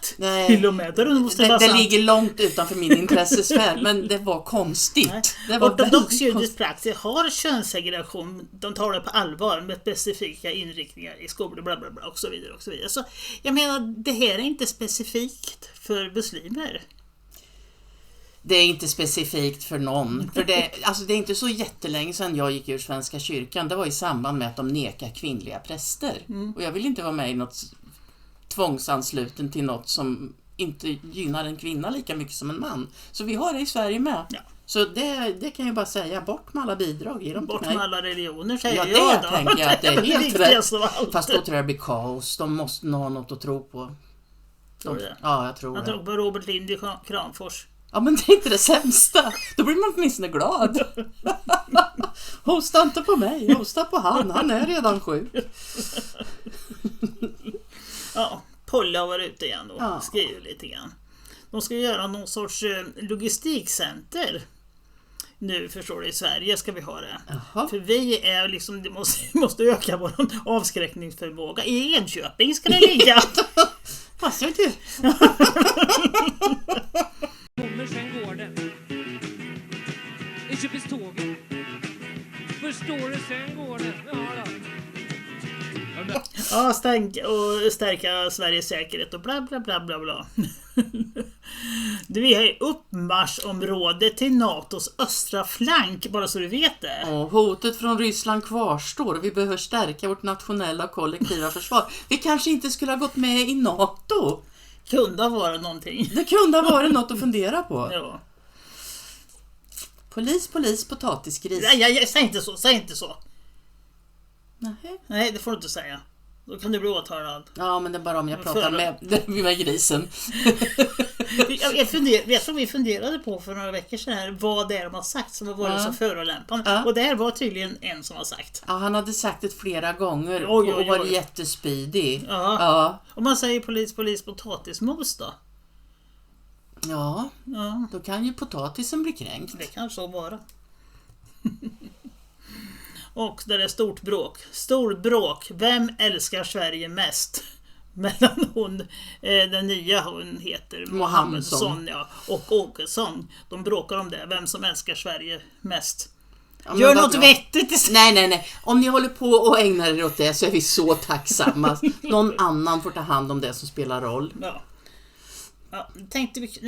till och med. Det ligger långt utanför min intressesfär, men det var konstigt. Ortodox judisk praxis har könssegregation. De tar det på allvar med specifika inriktningar i skolor bla bla bla och så vidare och så vidare. Så jag menar, det här är inte specifikt för muslimer. Det är inte specifikt för någon. För det är inte så jättelänge sedan jag gick ur Svenska kyrkan. Det var i samband med att de nekar kvinnliga präster. Och jag vill inte vara med i något tvångsansluten till något som inte gynnar en kvinna lika mycket som en man. Så vi har det i Sverige med. Ja. Så det kan jag bara säga, bort med alla bidrag. Ge dem bort till mig. Med alla religioner säger jag. Ja, det tänker jag att det är helt rätt. Fast då tror jag det blir kaos. De måste ha något att tro på. Tror du det? Ja, jag tror det. Jag tror på Robert Lind i Kramfors. Ja, men det är inte det sämsta. Då blir man åtminstone glad. Hosta inte på mig, hosta på han är redan sjuk. Ja, Polla har varit ute igen och skriver lite grann. De ska göra någon sorts logistikcenter. Nu förstår du, i Sverige ska vi ha det. Jaha. För vi är liksom, det måste öka vår avskräckningsförmåga. I Enköping ska det ligga. Passar inte. Sen går det. Enköpingståget. Förstår du, sen går det. Ja, stärka Sveriges säkerhet och bla bla bla bla bla. Vi är i uppmarschområdet till NATOs östra flank, bara så du vet det. Hotet från Ryssland kvarstår och vi behöver stärka vårt nationella kollektiva försvar. Vi kanske inte skulle ha gått med i NATO. Kunde ha varit någonting. Det kunde ha varit något att fundera på. Ja. Polis, potatisgris. Nej, säg inte så. Nej, det får du inte säga. Då kan du bli åtalad. Ja, men det är bara om jag pratar med grisen. Jag tror vi funderade på för några veckor sedan här, vad det är de har sagt som har varit så förolämpande. Ja. Och det här var tydligen en som har sagt. Ja, han hade sagt det flera gånger och var jättespidig. Ja. Och man säger polis, potatismos då? Ja, då kan ju potatisen bli kränkt. Det kan så vara. Och där är stort bråk. Vem älskar Sverige mest? Mellan den nya hon heter Mohammedsson och Åkesson. De bråkar om det, vem som älskar Sverige mest. Ja, gör något vettigt. Nej. Om ni håller på och ägnar er åt det så är vi så tacksamma. Någon annan får ta hand om det som spelar roll. Ja. Nu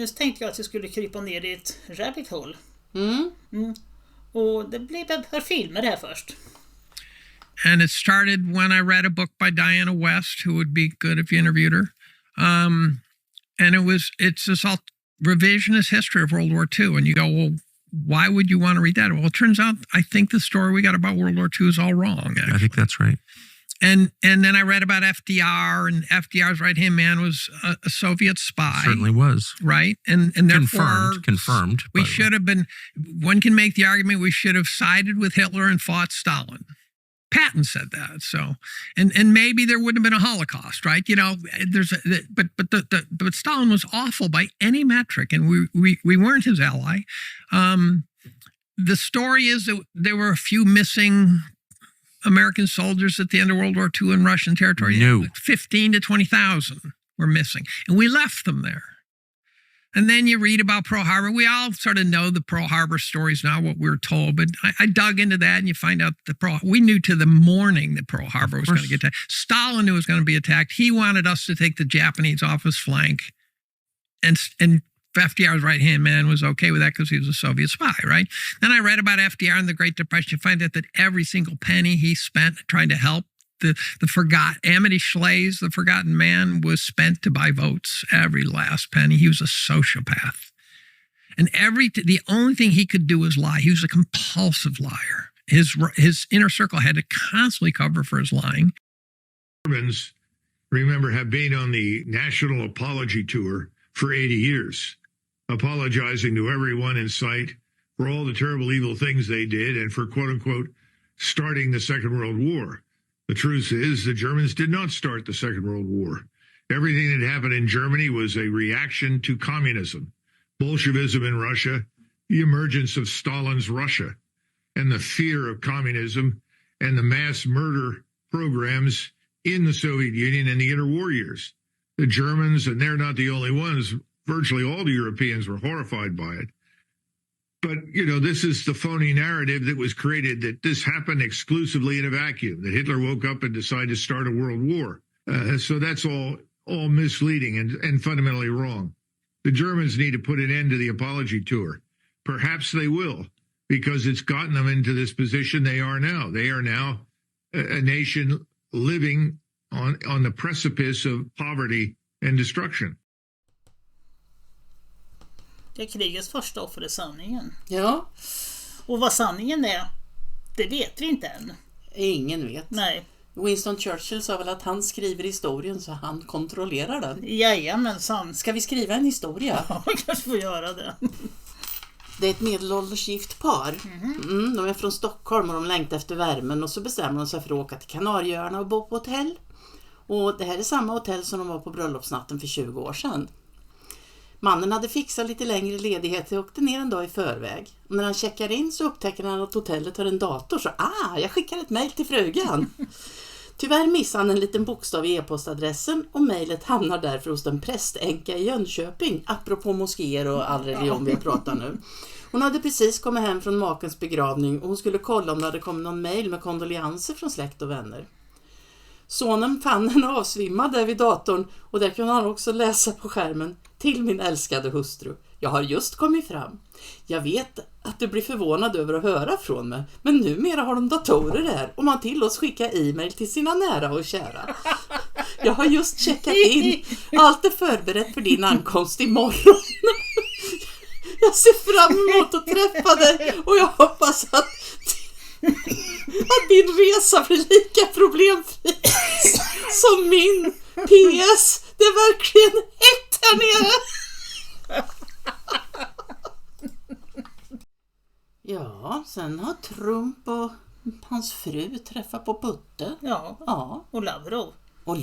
tänkte jag att vi skulle krypa ner i ett rabbit hole. Och det blev ett par filmer här först. And it started when I read a book by Diana West, who would be good if you interviewed her. And it's this revisionist history of World War II. And you go, well, why would you want to read that? Well, it turns out I think the story we got about World War II is all wrong. Actually. I think that's right. And then I read about FDR, and FDR's right-hand man was a Soviet spy. Certainly was. Right? And therefore... Confirmed. We should have been... One can make the argument we should have sided with Hitler and fought Stalin. Patton said that. So, and maybe there wouldn't have been a Holocaust, right? You know, but Stalin was awful by any metric, and we weren't his ally. The story is that there were a few missing American soldiers at the end of World War II in Russian territory. No. 15 to 20,000 were missing, and we left them there. And then you read about Pearl Harbor. We all sort of know the Pearl Harbor stories now, what we were told. But I dug into that, and you find out we knew to the morning that Pearl Harbor was going to get attacked. Stalin knew it was going to be attacked. He wanted us to take the Japanese off his flank. And FDR's right-hand man was okay with that because he was a Soviet spy, right? Then I read about FDR in the Great Depression. You find out that every single penny he spent trying to help Amity Shlaes, the forgotten man, was spent to buy votes. Every last penny. He was a sociopath. And the only thing he could do was lie. He was a compulsive liar. His inner circle had to constantly cover for his lying. Germans, remember, have been on the National Apology Tour for 80 years, apologizing to everyone in sight for all the terrible, evil things they did and for, quote unquote, starting the Second World War. The truth is the Germans did not start the Second World War. Everything that happened in Germany was a reaction to communism, Bolshevism in Russia, the emergence of Stalin's Russia, and the fear of communism and the mass murder programs in the Soviet Union in the interwar years. The Germans, and they're not the only ones, virtually all the Europeans were horrified by it. But, this is the phony narrative that was created, that this happened exclusively in a vacuum, that Hitler woke up and decided to start a world war. So that's all misleading and fundamentally wrong. The Germans need to put an end to the apology tour. Perhaps they will, because it's gotten them into this position they are now. They are now a nation living on the precipice of poverty and destruction. Det är krigets första offer är sanningen. Ja. Och vad sanningen är, det vet vi inte än. Ingen vet. Nej. Winston Churchill sa väl att han skriver historien så han kontrollerar den. Jajamensan. Ska vi skriva en historia? Ja, vi kanske får göra det. Det är ett medelålders gift par. De är från Stockholm och de längtar efter värmen och så bestämmer de sig för att åka till Kanarieöarna och bo på hotell. Och det här är samma hotell som de var på bröllopsnatten för 20 år sedan. Mannen hade fixat lite längre ledighet och åkte ner en dag i förväg. Och när han checkar in så upptäcker han att hotellet har en dator. Så jag skickar ett mejl till frugan. Tyvärr missar han en liten bokstav i e-postadressen och mejlet hamnar därför hos en prästänka i Jönköping. Apropå moskéer och all religion vi pratar nu. Hon hade precis kommit hem från makens begravning och hon skulle kolla om det hade kommit någon mejl med kondolenser från släkt och vänner. Sonen fann henne avsvimmad där vid datorn och där kunde han också läsa på skärmen: till min älskade hustru. Jag har just kommit fram. Jag vet att du blir förvånad över att höra från mig, men numera har de datorer här och man tillåts skicka e-mail till sina nära och kära. Jag har just checkat in. Allt är förberett för din ankomst imorgon. Jag ser fram emot att träffa dig och jag hoppas att din resa blir lika problemfri som min. PS, det är verkligen hett här nere. Ja, sen har Trump och hans fru träffat på Putte. Ja. Och Lavrov. Och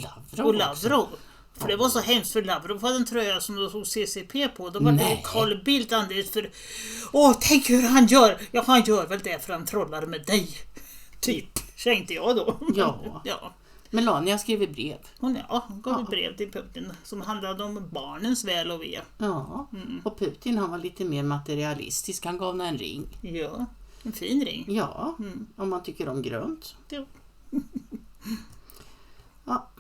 Lavrov. För det var så hemskt för Lavrov hade en tröja som det stod CCP på. Då var det Carl Bildt anledning för tänk hur han gör. Ja, han gör väl det för han trollar med dig. Typ, tänkte jag då. Ja. Melania skrev brev. Hon gav ett brev till Putin som handlade om barnens väl och ve. Ja, och Putin han var lite mer materialistisk. Han gav henne en ring. Ja, en fin ring. Ja, om man tycker om grönt. Ja,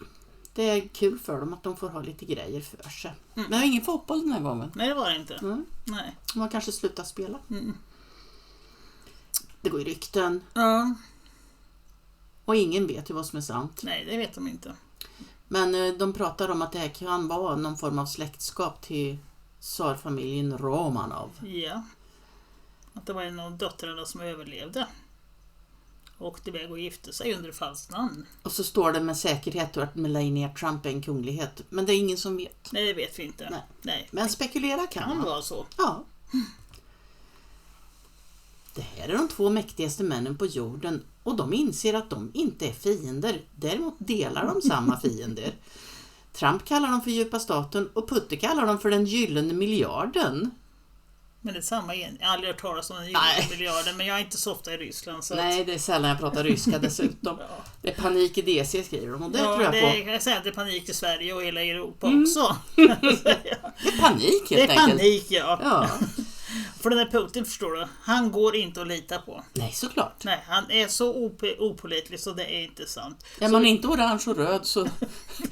det är kul för dem att de får ha lite grejer för sig. Men det var ingen fotboll den här gången. Nej, det var det inte. Nej. Man kanske slutar spela. Det går i rykten. Ja. Och ingen vet ju vad som är sant. Nej, det vet de inte. Men de pratar om att det här kan vara någon form av släktskap till tsarfamiljen Romanov. Ja. Att det var en av döttrarna som överlevde. Och det väg och gifte sig under falskt namn. Och så står det med säkerhet att Melania Trump är en kunglighet. Men det är ingen som vet. Nej, det vet vi inte. Nej. Men spekulera kan man. Vara så. Ja. Det här är de 2 mäktigaste männen på jorden och de inser att de inte är fiender. Däremot delar de samma fiender. Trump kallar dem för djupa staten och Putte kallar dem för den gyllene miljarden. Men det är samma igen. Jag har aldrig hört talas om den gyllene miljarden, men jag är inte så ofta i Ryssland. Så nej, det är sällan jag pratar ryska dessutom. Det är panik i DC skriver de och det tror jag på. Jag säger att det är panik i Sverige och hela Europa också. Det är panik helt enkelt. Det är panik, ja. För den här Putin, förstår du, han går inte att lita på. Nej, såklart. Nej, han är så opålitlig så det är inte sant. Är man inte orange och röd så...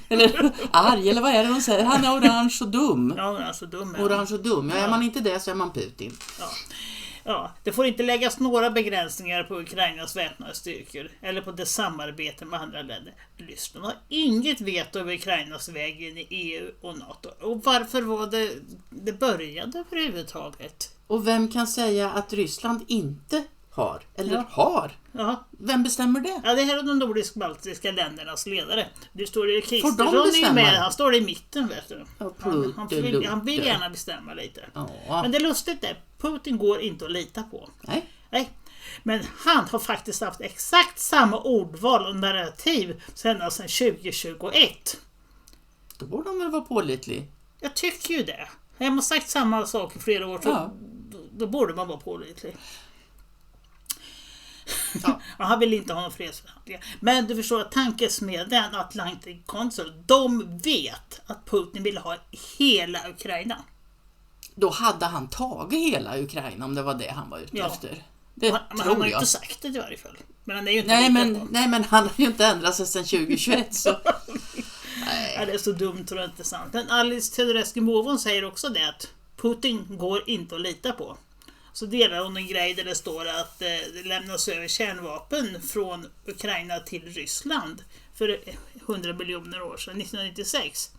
eller arg, eller vad är det de säger? Han är orange och dum. Ja, orange och dum. Ja. Orange och dum. Ja, är man inte det så är man Putin. Ja. Ja, det får inte läggas några begränsningar på Ukrainas väpnade styrkor eller på dess samarbete med andra länder. Ryssland har inget veto över Ukrainas väg in i EU och NATO. Och varför var det började överhuvudtaget? Och vem kan säga att Ryssland inte har? Eller har? Ja. Vem bestämmer det? Ja, det här är de nordisk-baltiska ländernas ledare. Det står ju Kristersson är med, han står i mitten, vet du. Ja, han vill gärna bestämma lite. Ja. Men det är lustigt det, Putin går inte att lita på. Nej. Men han har faktiskt haft exakt samma ordval och narrativ sedan 2021. Då borde han väl vara pålitlig? Jag tycker ju det. Jag har sagt samma sak i flera år, så då borde man vara pålitlig. Ja, han vill inte ha någon fredsförhandling. Men du förstår att tankesmedjan Atlantic Council, de vet att Putin vill ha hela Ukraina. Då hade han tagit hela Ukraina om det var det han var ute efter. Det men han har ju inte sagt det i varje fall. Men han är ju inte nej, men han har ju inte ändrat sig sedan 2021. Så. Ja, det är så dumt, tror jag inte sant. Men Alice Teodorescu säger också det, att Putin går inte att lita på. Så delar hon en grej där det står att det lämnas över kärnvapen från Ukraina till Ryssland för 100 miljoner år sedan, 1996.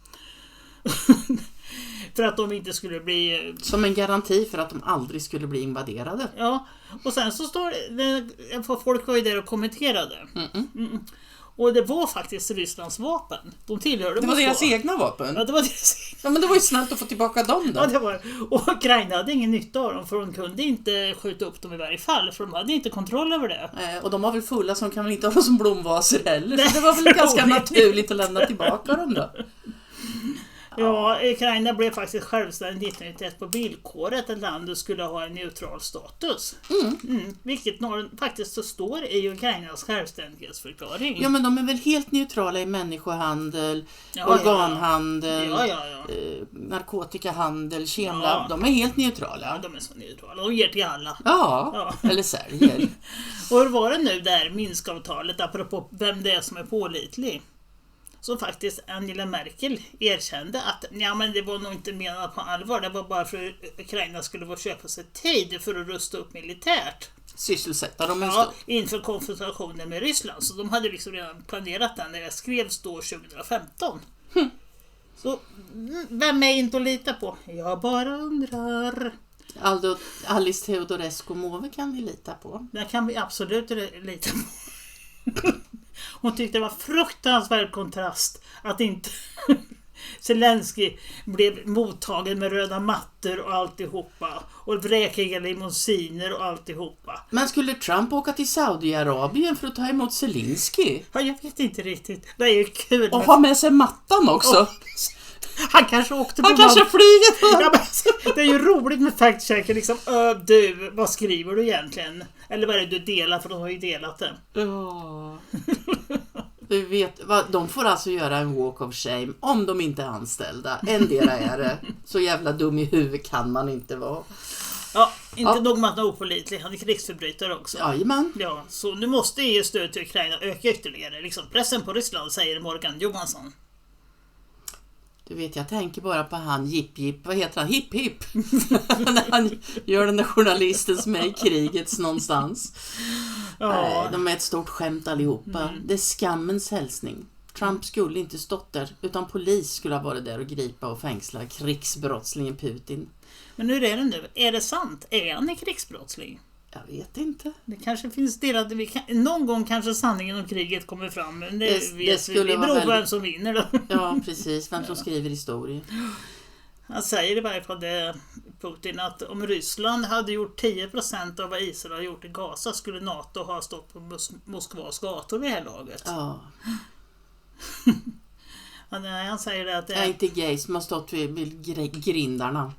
För att de inte skulle bli... Som en garanti för att de aldrig skulle bli invaderade. Ja, och sen så står det... Folk var ju där och kommenterade. Och det var faktiskt Rysslands vapen. De tillhörde det var deras egna vapen? Ja, det var deras egna. Ja, men det var ju snällt att få tillbaka dem då. Ja, det var. Och Ukraina hade ingen nytta av dem, för de kunde inte skjuta upp dem i varje fall, för de hade inte kontroll över det. Och de var väl fulla, så de kan väl inte ha dem som blomvaser heller. Så det var väl ganska naturligt att lämna tillbaka dem då. Ja, Ukraina blev faktiskt självständigt 1991 på villkoret att landet skulle ha en neutral status. Vilket faktiskt så står i Ukrainas självständighetsförklaring. Ja, men de är väl helt neutrala i människohandel, organhandel, narkotikahandel, kemlabb. De är helt neutrala. Ja, de är så neutrala. De ger till alla. Ja. Eller säljer. Och hur var det nu där Minskavtalet, apropå vem det är som är pålitlig? Så faktiskt Angela Merkel erkände att men det var nog inte menat på allvar. Det var bara för att Ukraina skulle få köpa sig tid för att rusta upp militärt. Sysselsätta dem en stund. Inför konfrontationen med Ryssland. Så de hade liksom redan planerat den när det skrevs då 2015. Så vem är inte att lita på? Jag bara undrar. Alice Teodorescu kan vi lita på. Det kan vi absolut lita på. Hon tyckte det var fruktansvärd kontrast att inte Zelensky blev mottagen med röda mattor och alltihopa och vräkiga limousiner och alltihopa. Men skulle Trump åka till Saudiarabien för att ta emot Zelensky? Ja, jag vet inte riktigt. Det är ju kul. Och ha med sig mattan också. Han kanske åkte på... Han kanske flyger. Ja, det är ju roligt med fact-checker liksom. Du, vad skriver du egentligen? Eller vad är det du delar? För de har ju delat det. Ja. Du vet, de får alltså göra en walk of shame om de inte är anställda. Endera är det. Så jävla dum i huvudet kan man inte vara. Ja, inte nog med att han är opålitlig. Han är krigsförbrytare också. Jajamän. Ja, så nu måste EU stöd till Ukraina öka ytterligare. Liksom pressen på Ryssland, säger Morgan Johansson. Du vet, jag tänker bara på han Jipp, vad heter han? Hipp. När han gör den där journalisten som är i krigets någonstans. Ja. De är ett stort skämt allihopa. Det är skammens hälsning. Trump skulle inte stått där, utan polis skulle ha varit där och gripa och fängsla krigsbrottslingen Putin. Men hur är det nu? Är det sant? Är han en krigsbrottsling? Jag vet inte. Det kanske finns delade... Någon gång kanske sanningen om kriget kommer fram. Men det beror på vem som vinner då. Ja, precis. Vem som skriver historien. Han säger i varje fall det, Putin, att om Ryssland hade gjort 10% av vad Israel har gjort i Gaza skulle NATO ha stått på Moskvas gator vid det här laget. Ja. Han säger det att det är inte gays som har stått vid grindarna.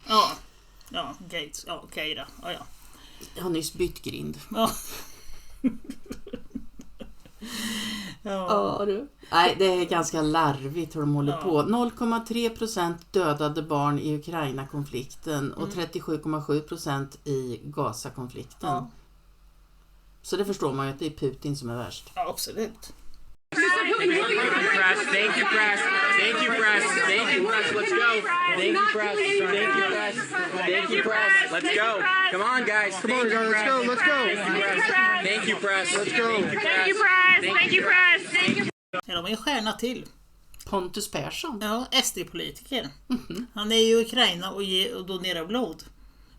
Ja, gays. Ja, okej då. Ja. Jag har nyss bytt grind. Ja. Ja, du. Nej, det är ganska larvigt hur de håller på. 0,3% dödade barn i Ukraina-konflikten och 37,7% i Gaza-konflikten. Ja. Så det förstår man ju att det är Putin som är värst. Ja, absolut. Thank you, press. Thank you, press. Thank you, press. Thank you, press. Let's go. Thank you, press. Thank you, press. Thank you, press. Let's go. Come on, guys. Come on, guys. Let's go. Let's go. Thank you, press. Let's go. Thank you, press. Thank you, press. Ja, de är en stjärna till. Pontus Persson. Ja, SD-politiker. Han är i Ukraina och donerar blod.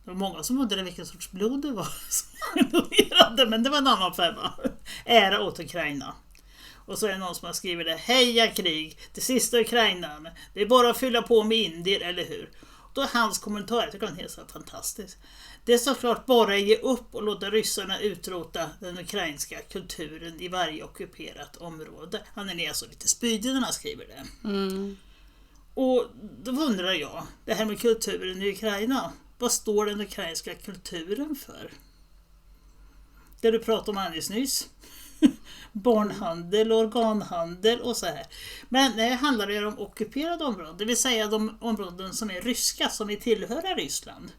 Det var många som undrade vilken sorts blod det var som han donerade, men det var en annan femma. Ära åt Ukraina. Och så är det någon som har skrivit det: heja krig, det sista Ukraina. Det är bara att fylla på med indier, eller hur? Och då är hans kommentar, jag tycker han är helt så fantastisk. Det är såklart bara att ge upp och låta ryssarna utrota den ukrainska kulturen i varje ockuperat område. Han är alltså lite spydig när han skriver det. Och då undrar jag, det här med kulturen i Ukraina, vad står den ukrainska kulturen för? Det du pratade om alldeles nyss. Barnhandel, organhandel och så här. Men det handlar ju om ockuperade områden, det vill säga de områden som är ryska, som är tillhöra Ryssland.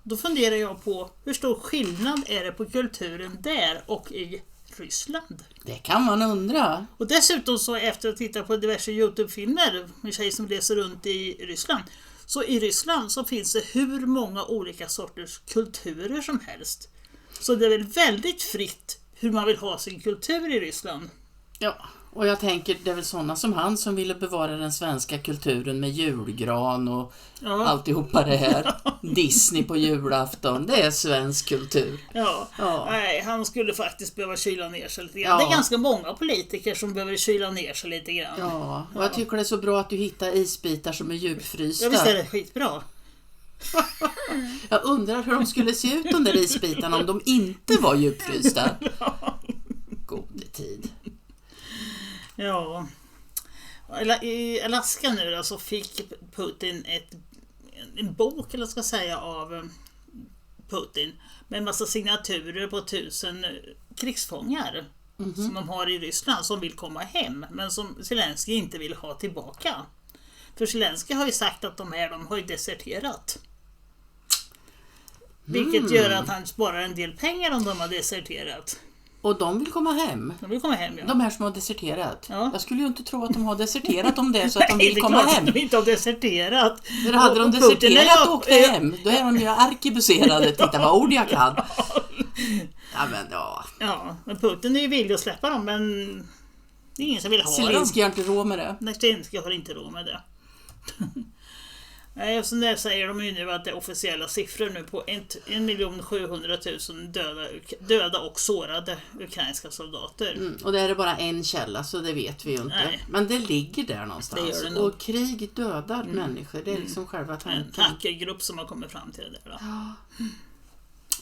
Då funderar jag på hur stor skillnad är det på kulturen där och i Ryssland? Det kan man undra. Och dessutom så efter att titta på diverse YouTube-filmer med tjejer som reser runt i Ryssland, så i Ryssland så finns det hur många olika sorters kulturer som helst. Så det är väl väldigt fritt hur man vill ha sin kultur i Ryssland. Ja, och jag tänker det är väl sådana som han som ville bevara den svenska kulturen med julgran och alltihopa det här. Disney på julafton, det är svensk kultur. Ja. Nej, han skulle faktiskt behöva kyla ner sig lite grann. Det är ganska många politiker som behöver kyla ner sig lite grann. Ja, och jag tycker det är så bra att du hittar isbitar som är djupfrysta. Ja, visst är det skitbra. Jag undrar hur de skulle se ut, de där isbitarna, om de inte var djupfrysta. Gode tid. Ja. I Alaska nu då, så fick Putin en bok, eller ska jag säga, av Putin med en massa signaturer på 1000 krigsfångar som de har i Ryssland som vill komma hem, men som Zelensky inte vill ha tillbaka. För Zelensky har ju sagt att de har ju deserterat. Vilket gör att han sparar en del pengar om de har deserterat. Och de vill komma hem? De vill komma hem, ja. De här som har deserterat? Ja. Jag skulle ju inte tro att de har deserterat om det är så att de vill komma hem. Nej, de inte har deserterat. För hade de deserterat och åkt hem, då är de ju arkebuserade. Titta vad ord jag kan. Ja, men Putin är ju villig att släppa dem, men det är ingen som vill ha dem. Zelensky har inte råd med det. Nej, Zelensky har inte råd med det. Nej, och så där säger de ju nu att det är officiella siffror nu på 1 700 000 döda och sårade ukrainska soldater. Och det är bara en källa, så det vet vi ju inte. Nej. Men det ligger där någonstans. Det gör det nog. Och krig dödar människor, det är liksom själva tanken. En hackergrupp som har kommit fram till det där då.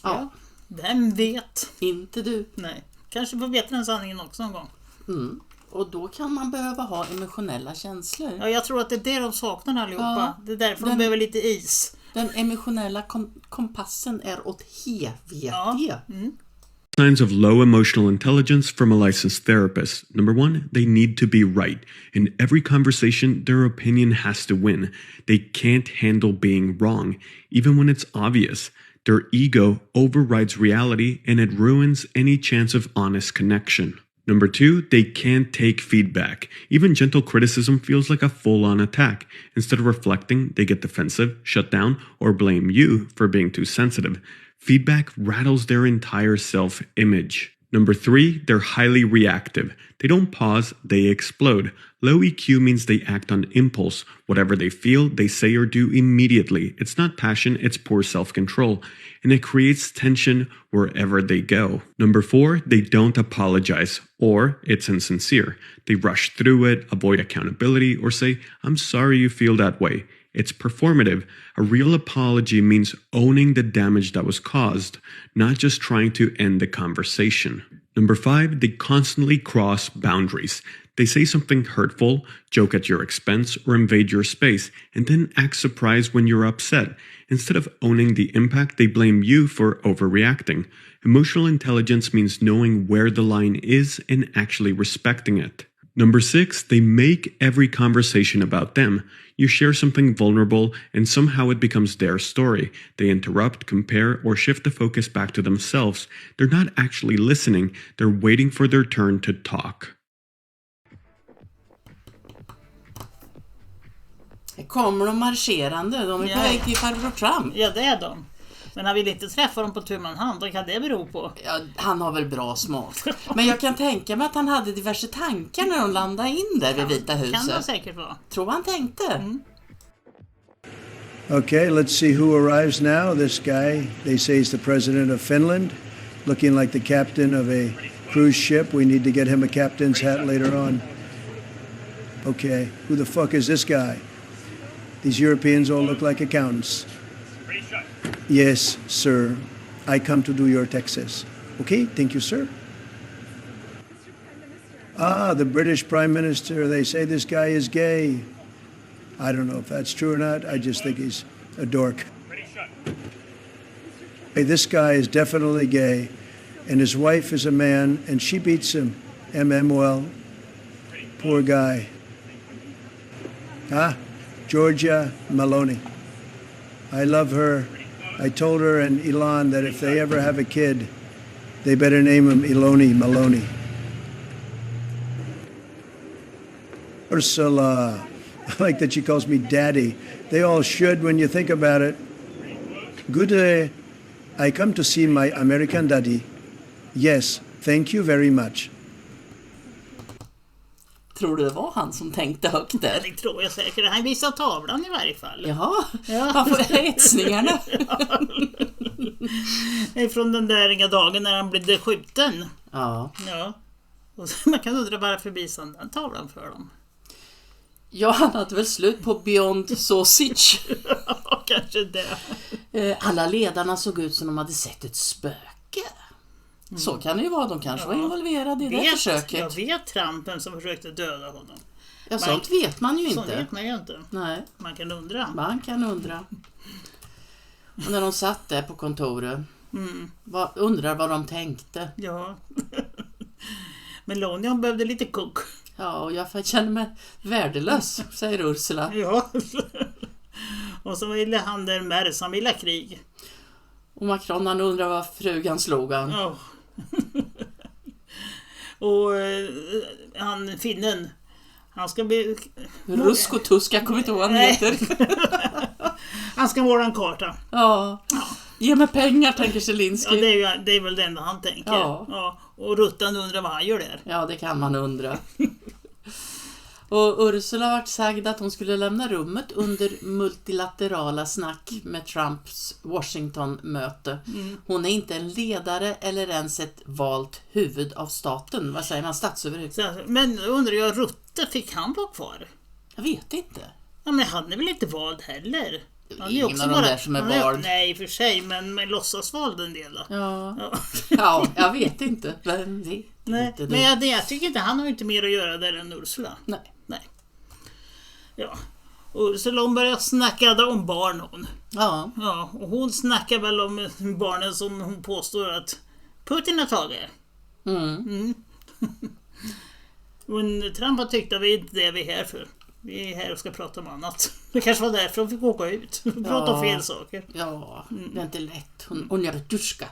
Ja. Vem vet? Inte du. Nej. Kanske får veta den sanningen också någon gång. Och då kan man behöva ha emotionella känslor. Ja, jag tror att det är det de saknar allihopa. Det är därför de behöver lite is. Den emotionella kompassen är åt helvete. Ja. Signs of low emotional intelligence from a licensed therapist. Number 1, they need to be right. In every conversation, their opinion has to win. They can't handle being wrong, even when it's obvious. Their ego overrides reality and it ruins any chance of honest connection. Number 2, they can't take feedback. Even gentle criticism feels like a full-on attack. Instead of reflecting, they get defensive, shut down, or blame you for being too sensitive. Feedback rattles their entire self-image. Number 3, they're highly reactive. They don't pause, they explode. Low EQ means they act on impulse. Whatever they feel, they say or do immediately. It's not passion, it's poor self-control. And it creates tension wherever they go. Number 4, they don't apologize, or it's insincere. They rush through it, avoid accountability, or say, I'm sorry you feel that way. It's performative. A real apology means owning the damage that was caused, not just trying to end the conversation. Number 5, they constantly cross boundaries. They say something hurtful, joke at your expense, or invade your space, and then act surprised when you're upset. Instead of owning the impact, they blame you for overreacting. Emotional intelligence means knowing where the line is and actually respecting it. Number 6, they make every conversation about them. You share something vulnerable and somehow it becomes their story. They interrupt, compare, or shift the focus back to themselves. They're not actually listening, they're waiting for their turn to talk. Kommer de marscherande? De är på väg till farbror Trump. Ja, det är de. Men han vill inte träffa dem på tu man hand. Vad kan det bero på? Ja, han har väl bra smak. Men jag kan tänka mig att han hade diverse tankar när de landade in där vid Vita huset. Kan det säkert vara. Tror han tänkte. Okay, let's see who arrives now. This guy, they say he's the president of Finland, looking like the captain of a cruise ship. We need to get him a captain's hat later on. Okay, who the fuck is this guy? These Europeans all look like accountants. Yes, sir. I come to do your taxes. Okay, thank you, sir. The British Prime Minister, they say this guy is gay. I don't know if that's true or not. I just think he's a dork. Hey, this guy is definitely gay, and his wife is a man, and she beats him. Well, poor guy. Georgia Maloney. I love her. I told her and Elon that if they ever have a kid, they better name him Eloni Maloney. Ursula. I like that she calls me daddy. They all should when you think about it. Good day. I come to see my American daddy. Yes, thank you very much. Tror du det var han som tänkte högt där? Det tror jag säkert. Han visar tavlan i varje fall. Jaha, han får hetsningarna. Från den där dagen när han blev skjuten. Ja. Och man kan undra varför visade den tavlan för dem. Ja, han hade väl slut på Beyond Sausage. Ja, kanske det. Alla ledarna såg ut som de hade sett ett spöke. Så kan det ju vara, de kanske var involverade i det försöket. Jag vet Trumpen som försökte döda honom. Ja, sånt vet man ju inte. Sånt vet man ju inte. Nej. Man kan undra. Man kan undra. Och när de satt där på kontoret, undrar vad de tänkte. Ja. Melania behövde lite kok. Ja, och jag känner mig värdelös, säger Ursula. Ja. Och så ville han där Mers, han ville krig. Och Macron, han undrar vad frugan slog han. Ja. Och han finnen, han ska bli... Rusk och Tusk, jag kommer inte ihåg vad han heter. Han ska måla en karta. Ja. Ge mig pengar, tänker Zelensky. Ja, det är väl det enda han tänker. Ja. Och Ruttan undrar vad han gör där. Ja, det kan man undra. Och Ursula har varit sagd att hon skulle lämna rummet under multilaterala snack med Trumps Washington-möte. Hon är inte en ledare eller ens ett valt huvud av staten. Vad säger man? Statsöverhuvud. Men undrar jag, Rutte, fick han vara kvar? Jag vet inte. Ja, men han är väl inte vald heller? Han är ingen av de där som är vald. Nej, för sig, men låtsas vald en del då. Ja, jag vet inte. Men jag tycker inte, han har inte mer att göra där än Ursula. Nej. Ja. Ursula, hon börjar snacka om barn hon. Ja. Och hon snackar väl om barnen som hon påstår att Putin har tagit. Men Trump har tyckt att vi inte är det vi är här för. Vi är här och ska prata om annat. Det kanske var därför de fick åka ut. Prata om fel saker. Ja, det är inte lätt. Hon är duska.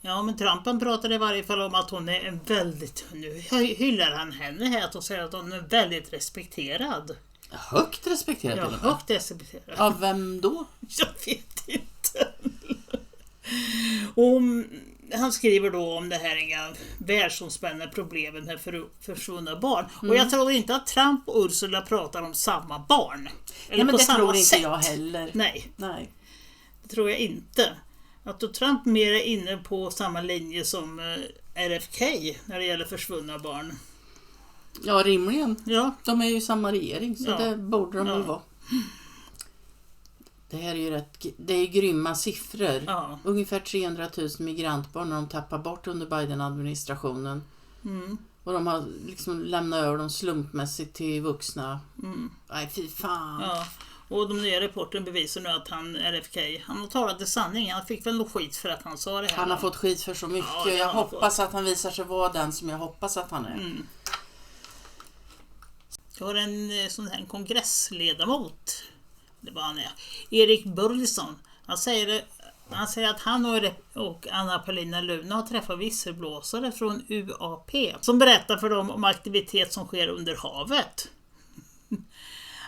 Ja, men Trumpen pratade i varje fall om att hon är en väldigt... Nu hyllar han henne här att hon säger att hon är väldigt respekterad. Högt respekterad? Ja, högt respekterad. Av vem då? Jag vet inte. Och han skriver då om det här världsomspännande problemet med försvunna barn. Och jag tror inte att Trump och Ursula pratar om samma barn. Eller men det tror inte jag heller. Nej, det tror jag inte. Att då Trump mer är inne på samma linje som RFK när det gäller försvunna barn. Ja, rimligen. Ja. De är ju samma regering, så det borde de väl vara. Det här är ju det är grymma siffror. Ja. Ungefär 300 000 migrantbarn när de tappar bort under Biden-administrationen. Och de har liksom lämnat över dem slumpmässigt till vuxna. Nej, fy fan. Ja. Och de nya rapporten bevisar nu att han, RFK, han har talat i sanning. Han fick väl något skit för att han sa det här. Han har fått skit för så mycket. Ja, jag hoppas att han visar sig vara den som jag hoppas att han är. Jag har en sån här kongressledamot. Det var han är. Erik Burleson. Han säger att han och Anna Paulina Luna har träffat visselblåsare från UAP som berättar för dem om aktivitet som sker under havet.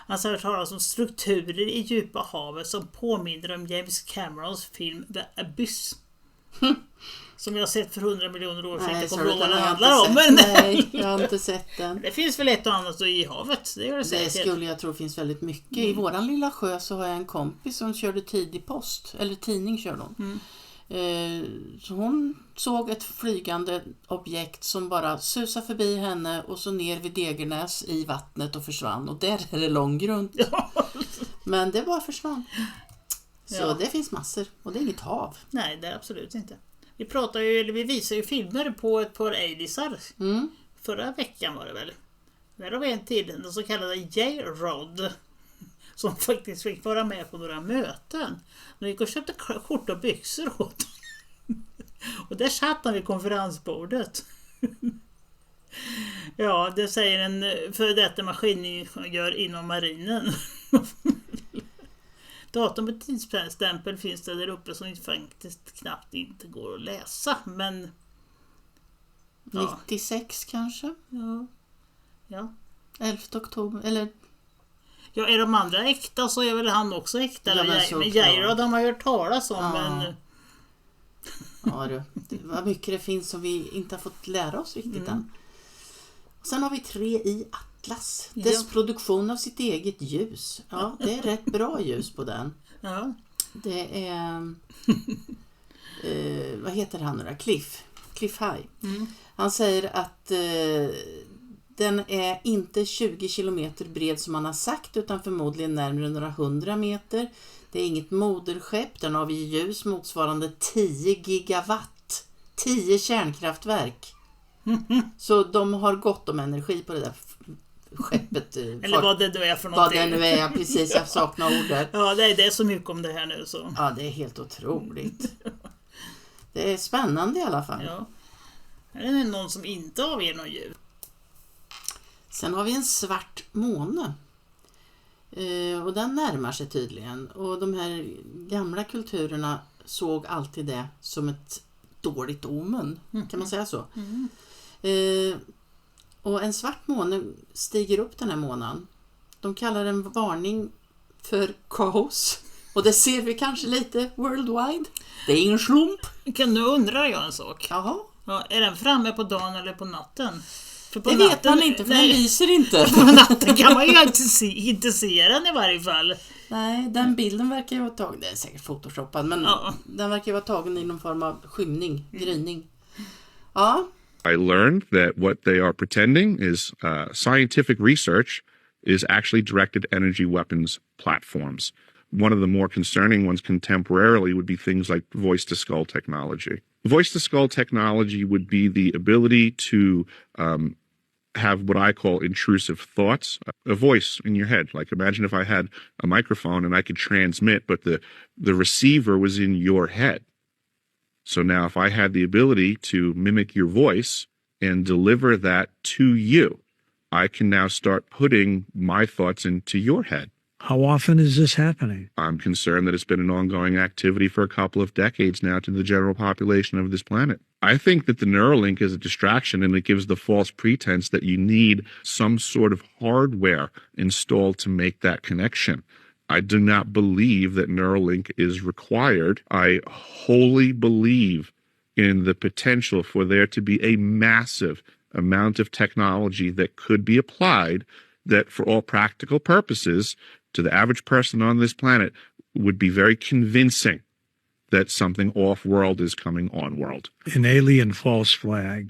Han har hört talas om strukturer i djupa havet som påminner om James Camerons film The Abyss. Som jag har sett för 100 miljoner år sedan. Nej, Jag kommer ihåg vad den jag handlar har om. inte Men... sett. Nej, jag har inte sett den. Det finns väl ett och annat i havet. Det gör det Det säkert. skulle jag tro finns väldigt mycket. I våran lilla sjö så har jag en kompis som körde tidig post. Eller tidning körde hon. Så hon såg ett flygande objekt som bara susade förbi henne och så ner vid Degernäs i vattnet och försvann. Och där är det lång grund. Men det bara försvann. Så det finns massor. Och det är inget hav. Nej, det är absolut inte. Vi visar ju filmer på ett par aliensar. Förra veckan var det väl. Där har vi en till, den så kallade J-Rod. Som faktiskt fick vara med på några möten. De gick och köpte kort och byxor åt. Och där satt han vid konferensbordet. Ja, det säger en före detta maskiningenjör inom marinen. Datum med tidsstämpel finns det där uppe som faktiskt knappt inte går att läsa. Men... Ja. 96 kanske? Ja. 11 oktober, eller... Ja, är de andra äkta så är väl han också äkta. Ja, men Jairod har man hört talas om, men... Ja du, vad mycket det finns som vi inte har fått lära oss riktigt än. Och sen har vi 3 i Atlas. Dess produktion av sitt eget ljus. Ja, det är rätt bra ljus på den. Ja. Det är... vad heter han nu då? Cliff High. Han säger att... den är inte 20 kilometer bred som man har sagt utan förmodligen närmare några 100 meter. Det är inget moderskepp. Den har vi ljus motsvarande 10 gigawatt. 10 kärnkraftverk. Så de har gott om energi på det där skeppet. Eller vad det nu är för någonting. Vad det nu är, precis. Jag saknar ordet. Ja, det är så mycket om det här nu så. Ja, det är helt otroligt. Det är spännande i alla fall. Ja. Är det någon som inte avger någon ljud? Sen har vi en svart måne. Och den närmar sig tydligen. Och de här gamla kulturerna såg alltid det som ett dåligt omen. Kan man säga så? Och en svart måne stiger upp den här månaden. De kallar den varning för kaos. Och det ser vi kanske lite worldwide. Det är ingen slump. Nu undrar jag en sak. Jaha. Ja, är den framme på dagen eller på natten? För på det natten, vet man inte, för den lyser inte. På natten kan man ju inte se den i varje fall. Nej, den bilden verkar ju vara tagen, det är säkert photoshoppad, men den verkar ju vara tagen i någon form av skymning, gryning. Ja. I learned that what they are pretending is scientific research is actually directed energy weapons platforms. One of the more concerning ones contemporarily would be things like voice-to-skull technology. Voice-to-skull technology would be the ability to have what I call intrusive thoughts, a voice in your head. Like imagine if I had a microphone and I could transmit, but the receiver was in your head. So now if I had the ability to mimic your voice and deliver that to you, I can now start putting my thoughts into your head. How often is this happening? I'm concerned that it's been an ongoing activity for a couple of decades now to the general population of this planet. I think that the Neuralink is a distraction and it gives the false pretense that you need some sort of hardware installed to make that connection. I do not believe that Neuralink is required. I wholly believe in the potential for there to be a massive amount of technology that could be applied that for all practical purposes to the average person on this planet would be very convincing that something off-world is coming on-world. An alien false flag.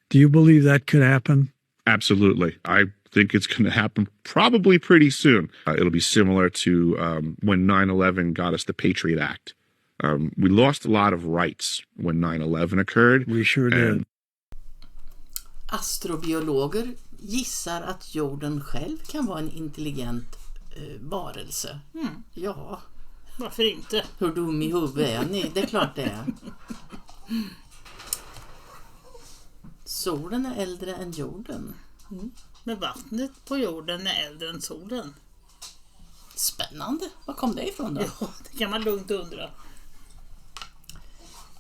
Do you believe that could happen? Absolutely. I think it's going to happen probably pretty soon. It'll be similar to when 9/11 got us the Patriot Act. We lost a lot of rights when 9/11 occurred. We sure did. Astrobiologer gissar att jorden själv kan vara en intelligent varelse. Ja. Varför inte? Hur dum i huvudet är ni? Det är klart det är. Solen är äldre än jorden. Men vattnet på jorden är äldre än solen. Spännande. Var kom det ifrån då? Ja, det kan man lugnt undra.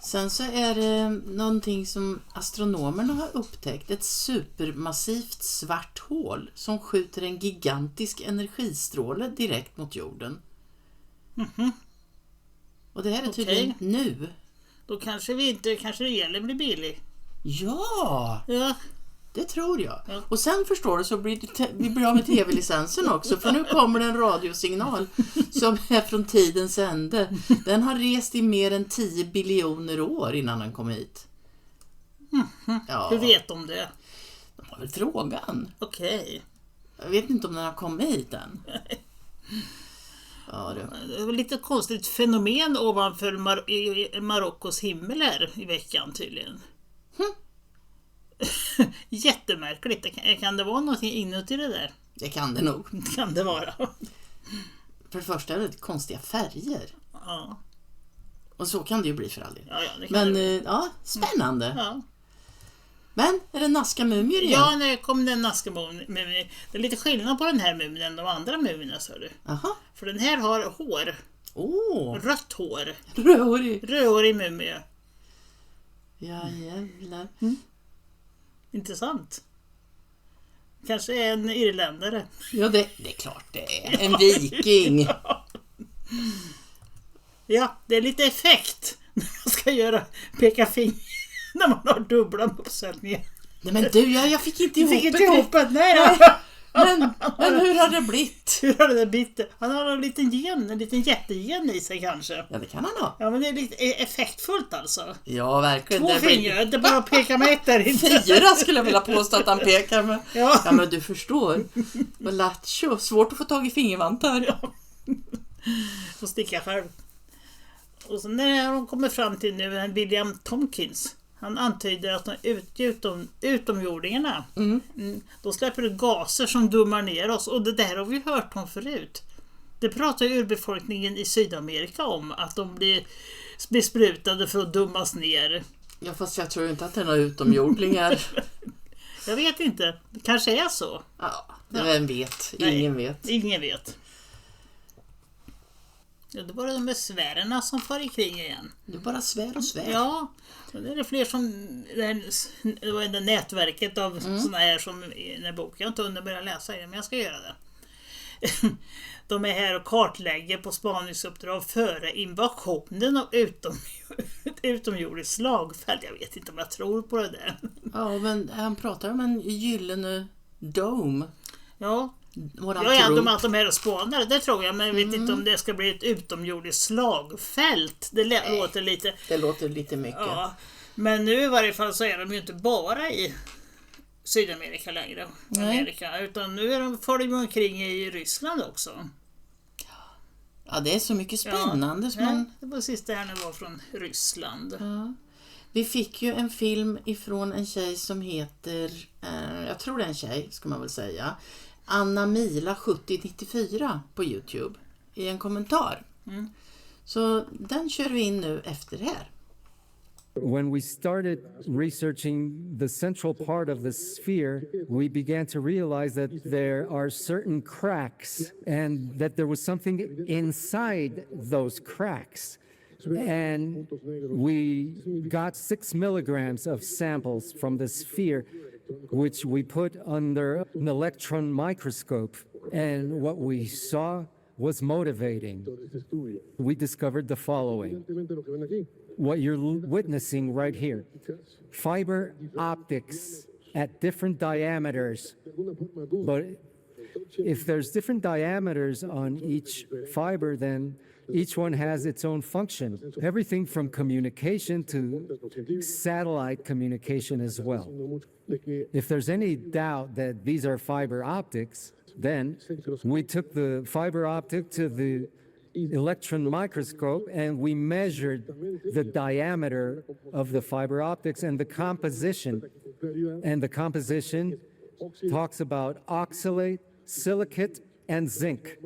Sen så är det någonting som astronomerna har upptäckt. Ett supermassivt svart hål som skjuter en gigantisk energistråle direkt mot jorden. Och det här är tydligen nu. Då kanske kanske det elen blir billig. Ja! Ja. Det tror jag. Ja. Och sen förstår du så blir vi blir med tv-licensen också. För nu kommer det en radiosignal som är från tidens ände. Den har rest i mer än 10 biljoner år innan den kom hit. Ja. Hur vet de det? De har väl frågan. Okej. Jag vet inte om den har kommit hit än. Ja, det var lite konstigt fenomen ovanför Marockos himmel här i veckan tydligen. Jättemärkligt. Kan det vara någonting inuti det där? Det kan det nog. Kan det vara. För det första är det konstiga färger. Ja. Och så kan det ju bli för all del. Ja, men ja, spännande. Ja. Men är det naska-mumier igen? Ja, nu kom den naska-mumien. Det är lite skillnad på den här mumien än de andra mumierna, så du. Aha. För den här har hår. Rött hår. Rödhårig mumie. Ja, jävlar. Intressant. Kanske en irländare. Ja, det är klart det är. En viking. Ja, det är lite effekt när man ska peka finger när man har dubbla uppsättningar. Nej men du, jag fick inte ihop det. Nej. Men hur har det blivit? Hur har det blivit? Han har en liten jättegen i sig kanske. Ja, det kan han ha. Ja, men det är lite effektfullt alltså. Ja, verkligen. 2 fingrar, det är bara att peka med ett där inte. 4 skulle jag vilja påstå att han pekar med. Ja, men du förstår. Vad lattjo. Svårt att få tag i fingervantar. Ja. Får sticka själv. Och så när de kommer fram till nu, William Tompkins. Han antyder att utomjordingarna då släpper ut gaser som dummar ner oss. Och det där har vi hört om förut. Det pratar ju urbefolkningen i Sydamerika om. Att de blir besprutade för att dummas ner. Ja, fast jag tror inte att det är några utomjordingar. Jag vet inte. Det kanske är så. Ja, vem vet? Ingen vet. Ingen vet. Ja, det var de med svärerna som far kring igen. Det är bara svär och svär. Ja, det är det fler som... Det var det nätverket av såna här som i den här boken. Jag har inte hunnit börja läsa det, men jag ska göra det. De är här och kartlägger på spaningsuppdrag före invasionen av utomjordiskt slagfält. Jag vet inte om jag tror på det där. Ja, men han pratar om en gyllene dome. Ja. Att de är och spånar, det tror jag, men jag vet inte om det ska bli ett utomjordiskt slagfält. Det låter lite mycket. Ja. Men nu i varje fall så är de ju inte bara i Sydamerika längre, utan nu får de omkring i Ryssland också. Ja, det är så mycket spännande. Det var sista här nu var från Ryssland. Ja. Vi fick ju en film ifrån en tjej som heter, jag tror det är en tjej ska man väl säga, Anna Mila 7094 på YouTube i en kommentar. Så den kör vi in nu efter det här. When we started researching the central part of the sphere, we began to realize that there are certain cracks and that there was something inside those cracks. And we got 6 milligrams of samples from the sphere, which we put under an electron microscope. And what we saw was motivating. We discovered the following. What you're witnessing right here. Fiber optics at different diameters. But if there's different diameters on each fiber, then each one has its own function. Everything from communication to satellite communication as well. If there's any doubt that these are fiber optics, then we took the fiber optic to the electron microscope and we measured the diameter of the fiber optics and the composition. And the composition talks about oxalate, silicate, and zinc.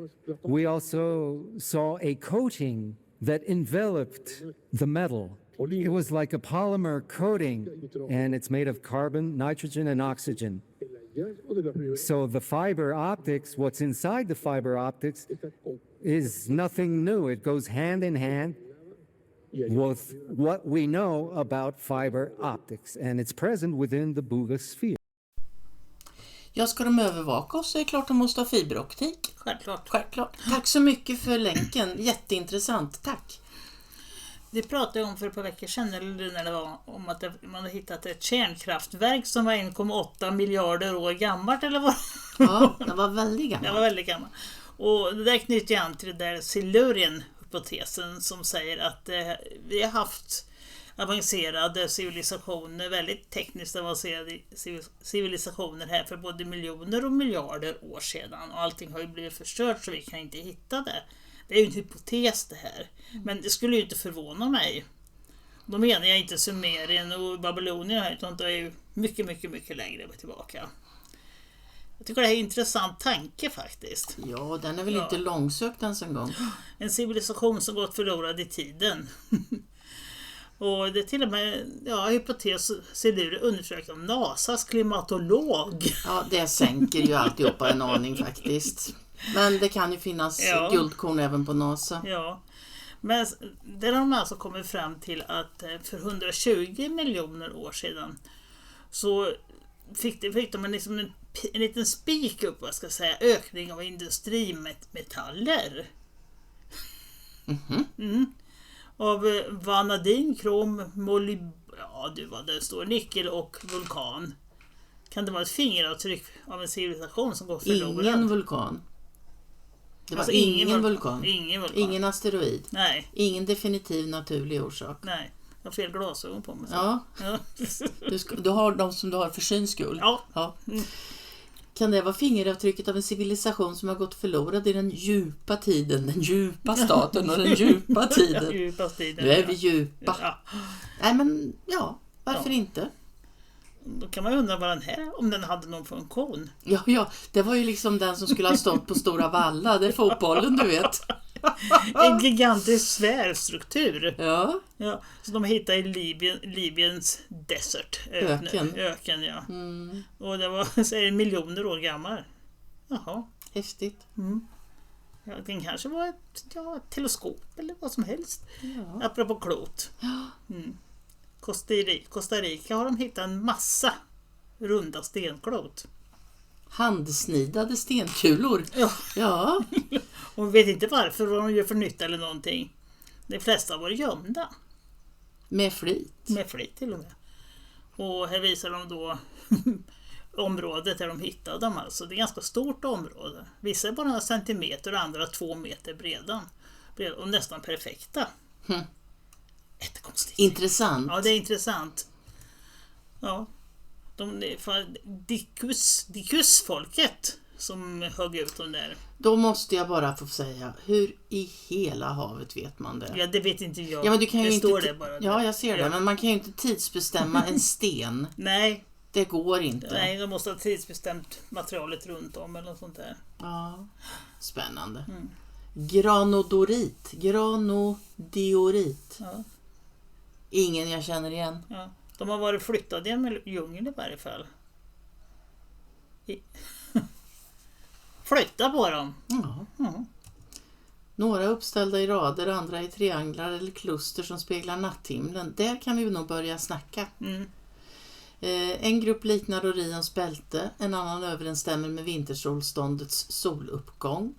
We also saw a coating that enveloped the metal. It was like a polymer coating, and it's made of carbon, nitrogen, and oxygen. So the fiber optics, what's inside the fiber optics, is nothing new. It goes hand in hand with what we know about fiber optics, and it's present within the Buga sphere. Ja, ska de övervaka oss så är det klart de måste ha fiberoptik. Självklart. Tack så mycket för länken, jätteintressant, tack. Det pratade jag om för ett par veckor sedan när det var om att man hade hittat ett kärnkraftverk som var 1,8 miljarder år gammalt eller vad? Ja, det var väldigt gammalt. Det var väldigt gammalt. Och det där knyter jag an till det där Silurian-hypotesen som säger att vi har haft avancerade civilisationer, väldigt tekniskt avancerade civilisationer här för både miljoner och miljarder år sedan. Och allting har ju blivit förstört så vi kan inte hitta det. Det är ju en hypotes det här. Men det skulle ju inte förvåna mig. Då menar jag inte Sumerien och Babylonien utan det är ju mycket längre tillbaka. Jag tycker det är en intressant tanke faktiskt. Ja, den är väl inte långsökt ens en gång. En civilisation som gått förlorad i tiden. Och det är till och med hypotes Silurian undersökt av NASAs klimatolog. Ja, det sänker ju alltihopa en aning faktiskt. Men det kan ju finnas guldkorn även på NASA. Ja, men där har de alltså kommit fram till att för 120 miljoner år sedan så fick de liksom en liten spik upp, vad ska jag säga, ökning av industrimetaller. Av vanadin, krom, vad det står, nickel och vulkan. Kan det vara ett fingeravtryck av en civilisation som går förlorad? Ingen vulkan. Det var alltså ingen vulkan. Ingen asteroid. Nej. Ingen definitiv naturlig orsak. Nej. Jag har fel glasögon på mig. Ja. Du har de som du har för syns skull. Ja. Kan det vara fingeravtrycket av en civilisation som har gått förlorad i den djupa tiden, den djupa staten och den djupa tiden? Nu är vi djupa. Ja. Nej men varför inte? Då kan man ju undra om den hade någon funktion. Ja, det var ju liksom den som skulle ha stått på Stora Valla, det är fotbollen du vet. En gigantisk sfärstruktur. Ja. Så de hittade i Libyens desert. Öken, ja. Och det var miljoner år gammal. Jaha. Häftigt. Ja, det kanske var ett teleskop eller vad som helst. Ja. Apropå klot. Costa Rica har de hittat en massa runda stenklot. Handsnidade stenkulor. Ja. Och vet inte varför, vad de gör för nytta eller någonting. De flesta var gömda. Med flit. Med flit till och med. Och här visar de då området där de hittade dem. Alltså. Det är ett ganska stort område. Vissa är bara några centimeter och andra 2 meter breda. Och nästan perfekta. Jättekonstigt. Intressant. Ja, det är intressant. Ja. Dikus-folket som högg ut dem där. Då måste jag bara få säga, hur i hela havet vet man det? Ja, det vet inte jag. Ja, men du kan ju står inte det bara. Ja, jag ser det. Men man kan ju inte tidsbestämma en sten. Nej. Det går inte. Nej, de måste ha tidsbestämt materialet runt om eller något sånt där. Ja, spännande. Granodiorit. Ja. Ingen jag känner igen. Ja. De har varit flyttade i en djungel i varje fall. Flytta på dem. Ja. Några uppställda i rader, andra i trianglar eller kluster som speglar natthimlen. Där kan vi nog börja snacka. En grupp liknar Orions bälte, en annan överensstämmer med vintersolståndets soluppgång.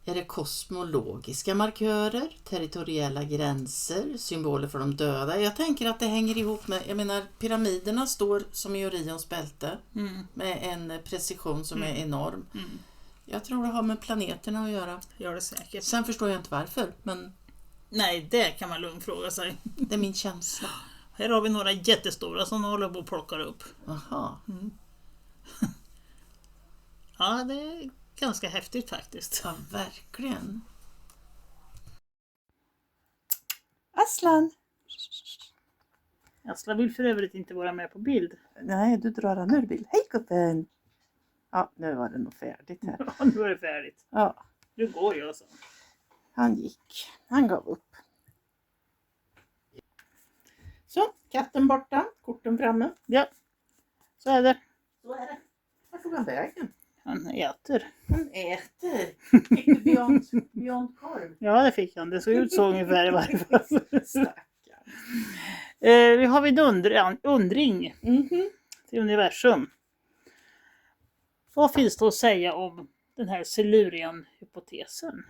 Är det kosmologiska markörer, territoriella gränser, symboler för de döda? Jag tänker att det hänger ihop med, jag menar, pyramiderna står som i Orions bälte med en precision som är enorm. Jag tror det har med planeterna att göra. Gör det säkert. Sen förstår jag inte varför, men... Nej, det kan man lugnt fråga sig. Det är min känsla. Här har vi några jättestora som håller på att plocka upp. Aha. Ja, det är ganska häftigt faktiskt. Ja, verkligen. Aslan! Aslan vill för övrigt inte vara med på bild. Nej, du drar han ur bild. Hej gubben! Ja, nu var det nog färdigt här. Ja, nu är det färdigt. Ja. Nu går jag så. Han gick. Han gav upp. Så, katten borta. Korten framme. Ja, så är det. Så är det. Var tog han vägen? Han äter. Han äter. Fick du Beyond korv? Ja, det fick han. Det såg ut så ungefär i varje fall. Stackarn. Vi har vid undring till universum. Vad finns det att säga om den här Silurian-hypotesen?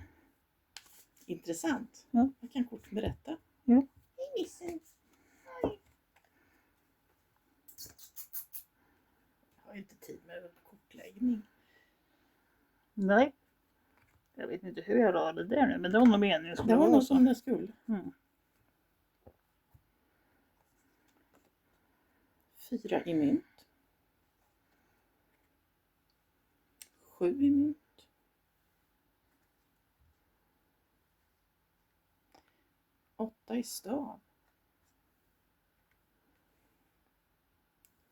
Intressant. Ja. Jag kan kort berätta. Ja. Hej missen. Hej. Jag har inte tid med kortläggning. Nej. Jag vet inte hur jag la det där nu, men det var nog meningen. Det var nog som det skulle. 4 i mynt. 7 i mynt. 8 i stav.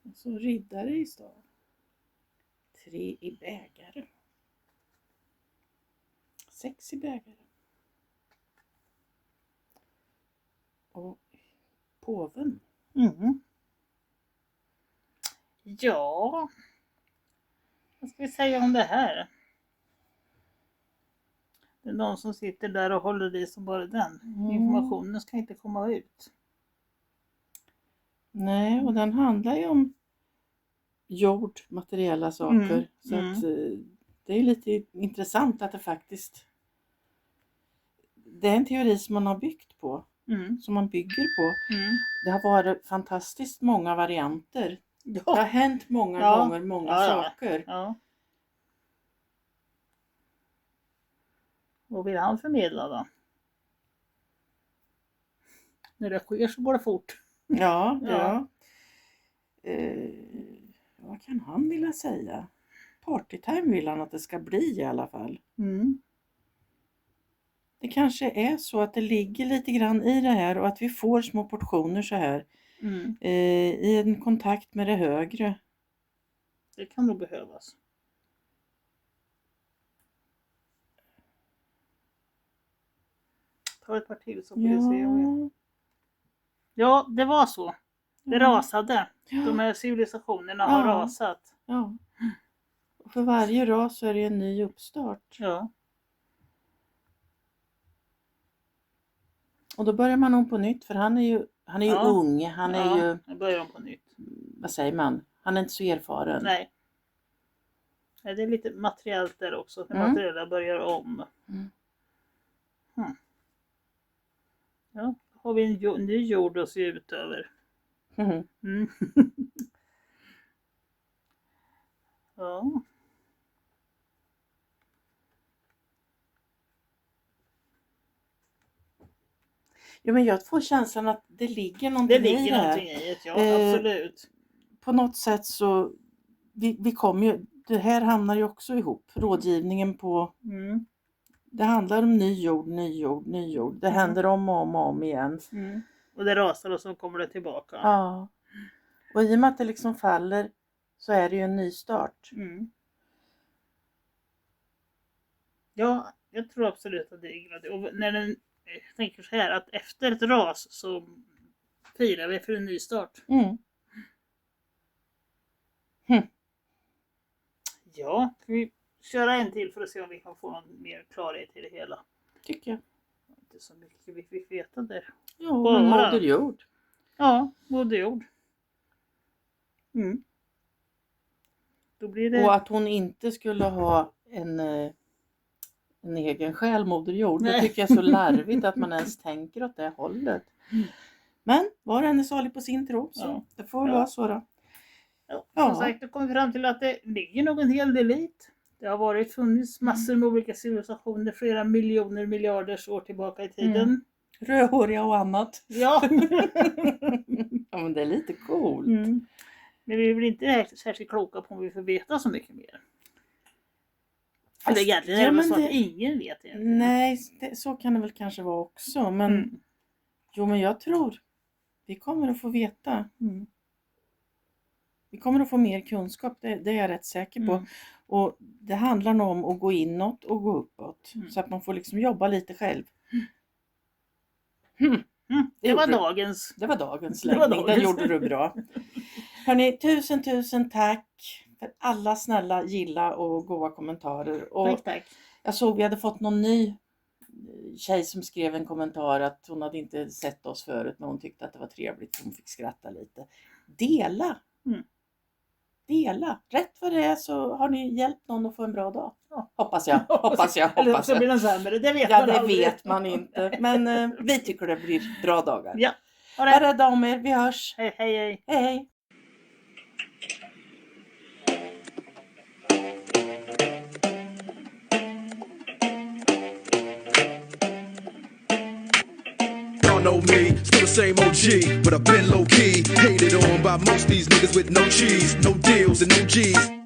Och så riddare i stav. 3 i bägare. 6 i bägare. Och påven. Ja. Vad ska vi säga om det här? Det är någon som sitter där och håller i som bara den. Informationen ska inte komma ut. Nej, och den handlar ju om jord, materiella saker. Så att det är lite intressant att det faktiskt... Det är en teori som man har byggt på. Som man bygger på. Det har varit fantastiskt många varianter. Ja. Det har hänt många gånger, många saker. Ja. Vad vill han förmedla då? När det sker så går det fort. Ja. Vad kan han vilja säga? Partytime vill han att det ska bli i alla fall. Det kanske är så att det ligger lite grann i det här och att vi får små portioner så här. I en kontakt med det högre. Det kan nog behövas. Ta ett par till så får vi se. Ja, det var så. Det rasade. De här civilisationerna har rasat. Ja. Och för varje ras så är det en ny uppstart. Ja. Och då börjar man om på nytt, för han är ju ung. Han är ju... Då börjar de på nytt. Vad säger man? Han är inte så erfaren. Nej. Det är lite materiellt där också. Det materiella börjar om. Ja, då har vi en ny jord att se ut över. Ja. Jo, men jag får känslan att det ligger någonting i det här. Någonting i det, ja, absolut. På något sätt så, vi kommer ju, det här hamnar ju också ihop. Rådgivningen på, det handlar om ny jord. Det händer om och om igen. Och det rasar och så kommer det tillbaka. Ja. Och i och med att det liksom faller så är det ju en ny start. Ja, jag tror absolut att det är gradigt. Och när den tänker så här att efter ett ras så firar vi för en ny start. Ja, ska vi köra en till för att se om vi kan få någon mer klarhet i det hela. Tycker jag. Inte så mycket vi fick veta där. Ja, Moder Jord. Ja, Moder Jord. Då blir det... Och att hon inte skulle ha en egen själ, Moder Jord. Det tycker jag är så larvigt att man ens tänker åt det hållet. Men var en är salig på sin tro, så det får väl vara så då. Som sagt, då kommer vi fram till att det ligger nog en hel del hit. Det har funnits massor med olika civilisationer flera miljoner miljarders år tillbaka i tiden. Rödhåriga och annat. Ja. Ja, men det är lite coolt. Men vi är väl inte särskilt kloka på om vi får veta så mycket mer. Eller egentligen är det så att ingen vet egentligen. Nej, så kan det väl kanske vara också. Men jo, men jag tror vi kommer att få veta. Vi kommer att få mer kunskap, det är jag rätt säker på. Och det handlar nog om att gå inåt och gå uppåt. Så att man får liksom jobba lite själv. Det var dagens. Det var dagens läggning, den gjorde du bra. Hörrni, tusen tack för alla snälla gilla och goda kommentarer. Och Tack. jag såg vi hade fått någon ny tjej som skrev en kommentar att hon hade inte sett oss förut, men hon tyckte att det var trevligt så hon fick skratta lite. Dela! Dela! Rätt vad det är så har ni hjälpt någon att få en bra dag. Ja, hoppas jag. Eller så blir den sämre, det vet ja, man det aldrig. vet man inte. Men vi tycker det blir bra dagar. Ja. Var rädda om er, vi hörs. Hej, hej, hej. Hej, hej. Y'all know me, still the same OG, but I've been low key, hated on by most these niggas with no cheese, no deals and no G's.